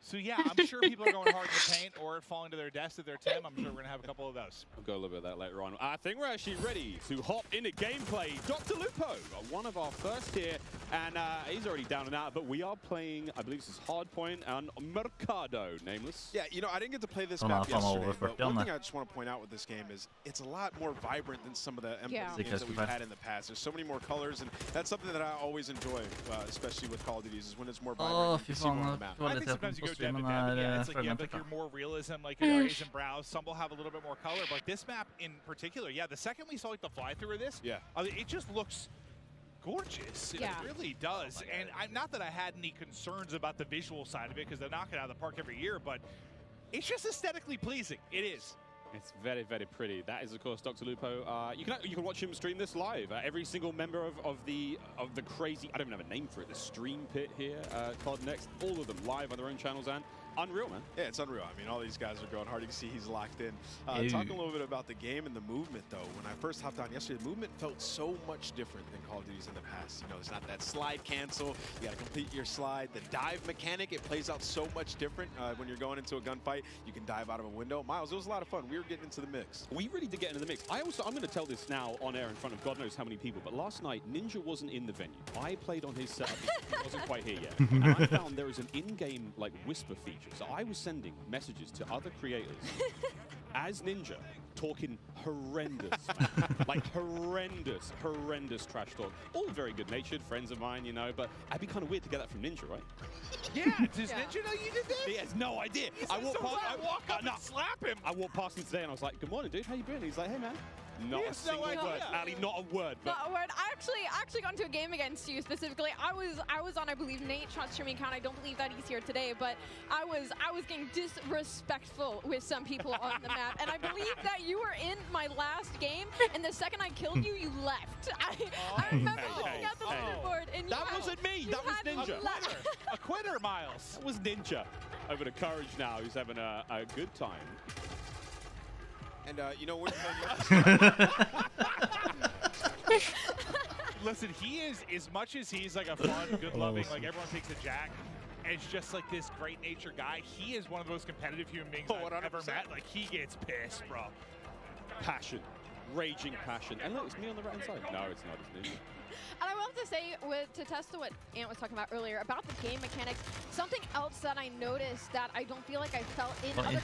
So, yeah, I'm sure people are going hard in the paint or falling to their deaths at their Tim. I'm sure we're going to have a couple of those. We'll go a little bit of that later on. I think we're actually ready to hop into gameplay. Dr. Lupo, one of our first here, and he's already down and out, but we are playing, I believe this is Hardpoint and Mercado, Nameless. Yeah, you know, I didn't get to play this map yesterday, but one thing I just want to point out with this game is it's a lot more vibrant than some of the games that we've had in the past. There's so many more colors, and that's something that I always enjoy, especially with Call of Duty, is when it's more vibrant. You see more on the map. I think sometimes you go dev to dev, yeah, it's like you have like your more realism, like your A's and Brows. Some will have a little bit more color, but like this map in particular, yeah, the second we saw like the fly-through of this, it just looks gorgeous. It really does. And I'm not that I had any concerns about the visual side of it because they knock it out of the park every year, but it's just aesthetically pleasing. It is. It's very, very pretty. That is, of course, Dr. Lupo. You can watch him stream this live. Every single member of the crazy, I don't even have a name for it, the stream pit here, COD Next, all of them live on their own channels, and unreal, man. Yeah, it's unreal. I mean, all these guys are going hard. You can see he's locked in. Talking a little bit about the game and the movement, though. When I first hopped on yesterday, the movement felt so much different than Call of Duty's in the past. You know, it's not that slide cancel. You got to complete your slide. The dive mechanic, it plays out so much different when you're going into a gunfight. You can dive out of a window. Miles, it was a lot of fun. We were getting into the mix. We really did get into the mix. I'm going to tell this now on air in front of God knows how many people, but last night, Ninja wasn't in the venue. I played on his setup. He wasn't quite here yet. And I found there is an in-game, like, whisper feature. So I was sending messages to other creators as Ninja, talking horrendous, like horrendous trash talk. All very good-natured friends of mine, you know, but I'd be kind of weird to get that from Ninja, right? Yeah, does Ninja know you did this? He has no idea. I walk up and slap him. I walked past him today and I was like, "Good morning, dude. How you doing?" He's like, "Hey, man." Not a single word. Ali, not a word. But not a word. I actually got into a game against you specifically. I was on, I believe, Nate shot streaming account. I don't believe that he's here today, but I was getting disrespectful with some people on the map, and I believe that you were in my last game, and the second I killed you, you left. I remember looking at the leaderboard, and that wasn't me. That was Ninja. A quitter, Miles. That was Ninja. Over to Courage now. He's having a good time. And, you know, we're Listen, he is, as much as he's like a fun, good-loving, like everyone thinks of Jack, as just like this great-natured guy, he is one of the most competitive human beings I've ever met. Like, he gets pissed, bro. Passion. Raging passion. And look, it's me on the right-hand side. No, it's not. It's Ninja. And I will have to say, to test to what Ant was talking about earlier, about the game mechanics, something else that I noticed that I don't feel like I felt in other games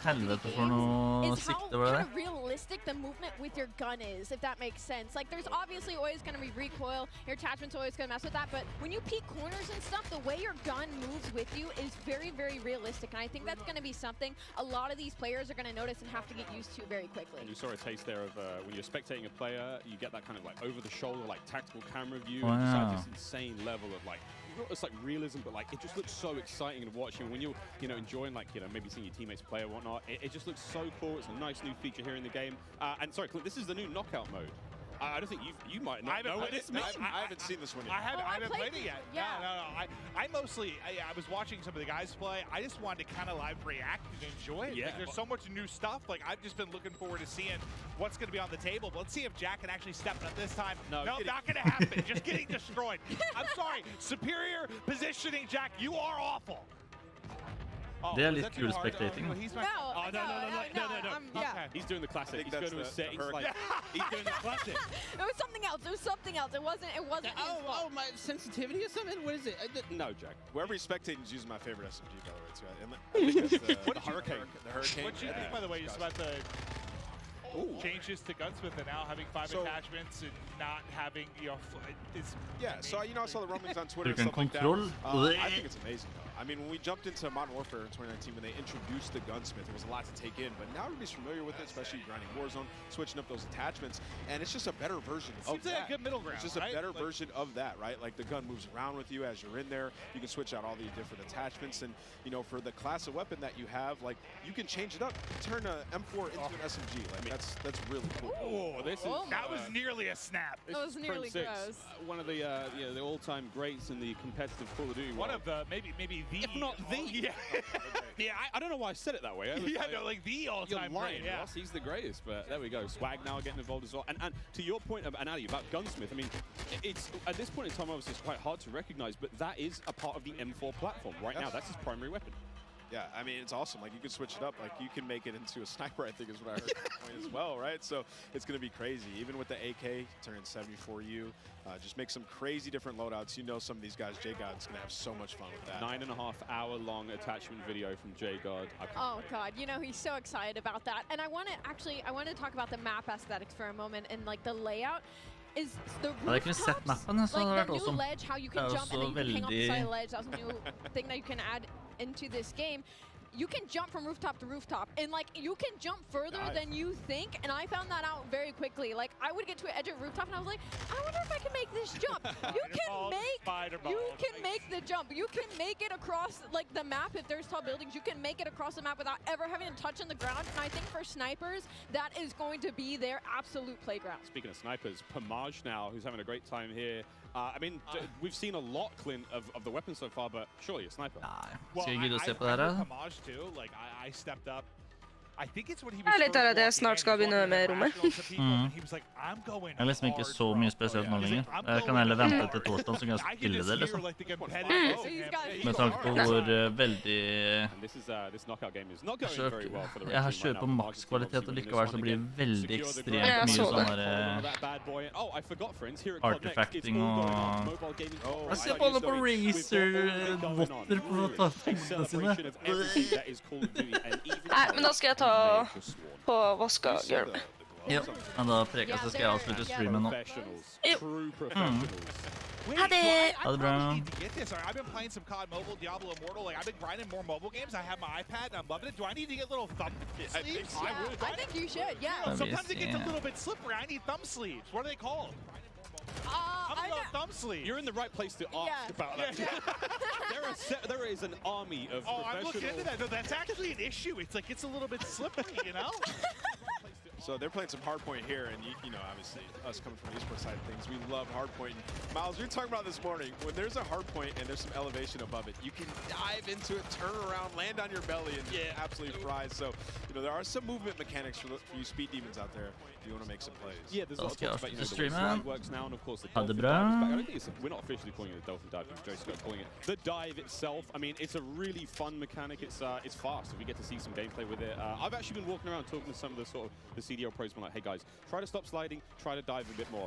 is how kind of realistic the movement with your gun is, if that makes sense. Like, there's obviously always going to be recoil, your attachment's always going to mess with that, but when you peek corners and stuff, the way your gun moves with you is very, very realistic, and I think that's going to be something a lot of these players are going to notice and have to get used to very quickly. And you saw a taste there of when you're spectating a player, you get that kind of like over-the-shoulder, like tactical camera view. Wow. And just like this insane level of like, it's like realism, but like it just looks so exciting to watch. And when you're, you know, enjoying like, you know, maybe seeing your teammates play or whatnot, it just looks so cool. It's a nice new feature here in the game. And sorry, Clint, this is the new knockout mode. I don't think you might not know what this means. I haven't seen this one yet. I haven't played it yet. Yeah. No. I mostly, I was watching some of the guys play. I just wanted to kind of live react and enjoy it. Yeah. Like, there's so much new stuff. Like, I've just been looking forward to seeing what's going to be on the table. But let's see if Jack can actually step up this time. No, not going to happen. Just getting destroyed. I'm sorry. Superior positioning, Jack. You are awful. Det är lite kul spectating. No. Okay. He's doing the classic. He's going to his settings. He's doing the classic. It was something else. It was something else. It wasn't my sensitivity or something? What is it? No, Jack. Wherever he's spectating, he's using my favorite SMG, by the way, too. I think that's the Hurricane. The Hurricane. What do you think, by the way, just about the changes to Gunsmith and now having 5 attachments and not having, you know, so, you know, I saw the rumblings on Twitter and can stuff like that. control. I think it's amazing, though. I mean, when we jumped into Modern Warfare in 2019, when they introduced the gunsmith, it was a lot to take in. But now everybody's familiar with it, especially grinding Warzone, switching up those attachments, and it's just a better version of that. Like a good middle ground. It's just a better version of that, right? Like the gun moves around with you as you're in there. You can switch out all the different attachments, and you know, for the class of weapon that you have, like you can change it up, turn a M4 into an SMG. Like that's really cool. Oh, that was nearly a snap. That was nearly gross. One of the the all-time greats in the competitive Call of Duty. One of the maybe the, if not the. Yeah. Yeah, I don't know why I said it that way. Like the all-time great. Yeah. Ross, he's the greatest. But there we go. Swag now getting involved as well. And to your point, Ali, about Gunsmith, I mean, it's at this point in time, obviously, it's quite hard to recognize, but that is a part of the M4 platform right now. That's his primary weapon. Yeah, I mean, it's awesome. Like, you can switch it up. Like, you can make it into a sniper, I think is what I heard as well, right? So it's going to be crazy. Even with the AK, turning 74U, just make some crazy different loadouts. You know some of these guys, J-God's going to have so much fun with that. 9.5-hour-long attachment video from J-God. Oh, God. You know, he's so excited about that. And I want to talk about the map aesthetics for a moment and, like, the layout. Is the rooftops, like the new ledge, how you can jump and then you can hang off the side of the ledge. That was a new thing that you can add into this game. You can jump from rooftop to rooftop, and like you can jump further than you think. And I found that out very quickly. Like I would get to an edge of a rooftop, and I was like, I wonder if I can make this jump. You can make the jump. You can make it across like the map if there's tall buildings. You can make it across the map without ever having to touch on the ground. And I think for snipers, that is going to be their absolute playground. Speaking of snipers, Pomage now, who's having a great time here. I mean, we've seen a lot, Clint, of the weapons so far, but surely a sniper. Ska vi gidde å se på det her? Pomage too. Like I stepped up. I think it's when he Jeg er litt av det snart skal begynne med rommet. He was like, I'm going Jeg har liksom ikke så mye spesielt nå lenger. Jeg kan heller vente til torsdag, så kan jeg spille det, liksom. Med tanke på hvor veldig Jeg har kjørt på makskvalitet, og likevel så blir det veldig ekstremt mye sånn der artefacting og Jeg ser på alle på Razer-votter på tingene sine. Nei, men da skal jeg ta på vaskegulvet. Ja, men da Preka, så skal jeg avslutte streamen nå. Ha det! Ha det bra. I've been playing some CoD Mobile, Diablo Immortal. Like I've been grinding more mobile games. I have my iPad and I'm loving it. Do I need to get little thumb sleeves? I think you should. Yeah. Sometimes it gets a little bit slippery. I need thumb sleeves. What are they called? I'm a thumb sleeve. You're in the right place to ask about that. There is an army of professional... I'm looking into that. No, that's actually an issue. It's like, it's a little bit slippery, you know? So they're playing some hardpoint here, and you know, obviously, us coming from the esports side of things, we love hardpoint. Miles, we were talking about this morning, when there's a hardpoint and there's some elevation above it, you can dive into it, turn around, land on your belly, and get absolutely fried. So, you know, there are some movement mechanics for you speed demons out there if you want to make some plays. Yeah, there's lots of the streamer. Works now, and of course the Ha det dolphin bra. dive is back. I don't think we're not officially calling it a dolphin dive, because Joe's calling it the dive itself. I mean, it's a really fun mechanic. It's fast, so we get to see some gameplay with it. I've actually been walking around talking to some of the CDL pros, like, hey guys, try to stop sliding, try to dive a bit more.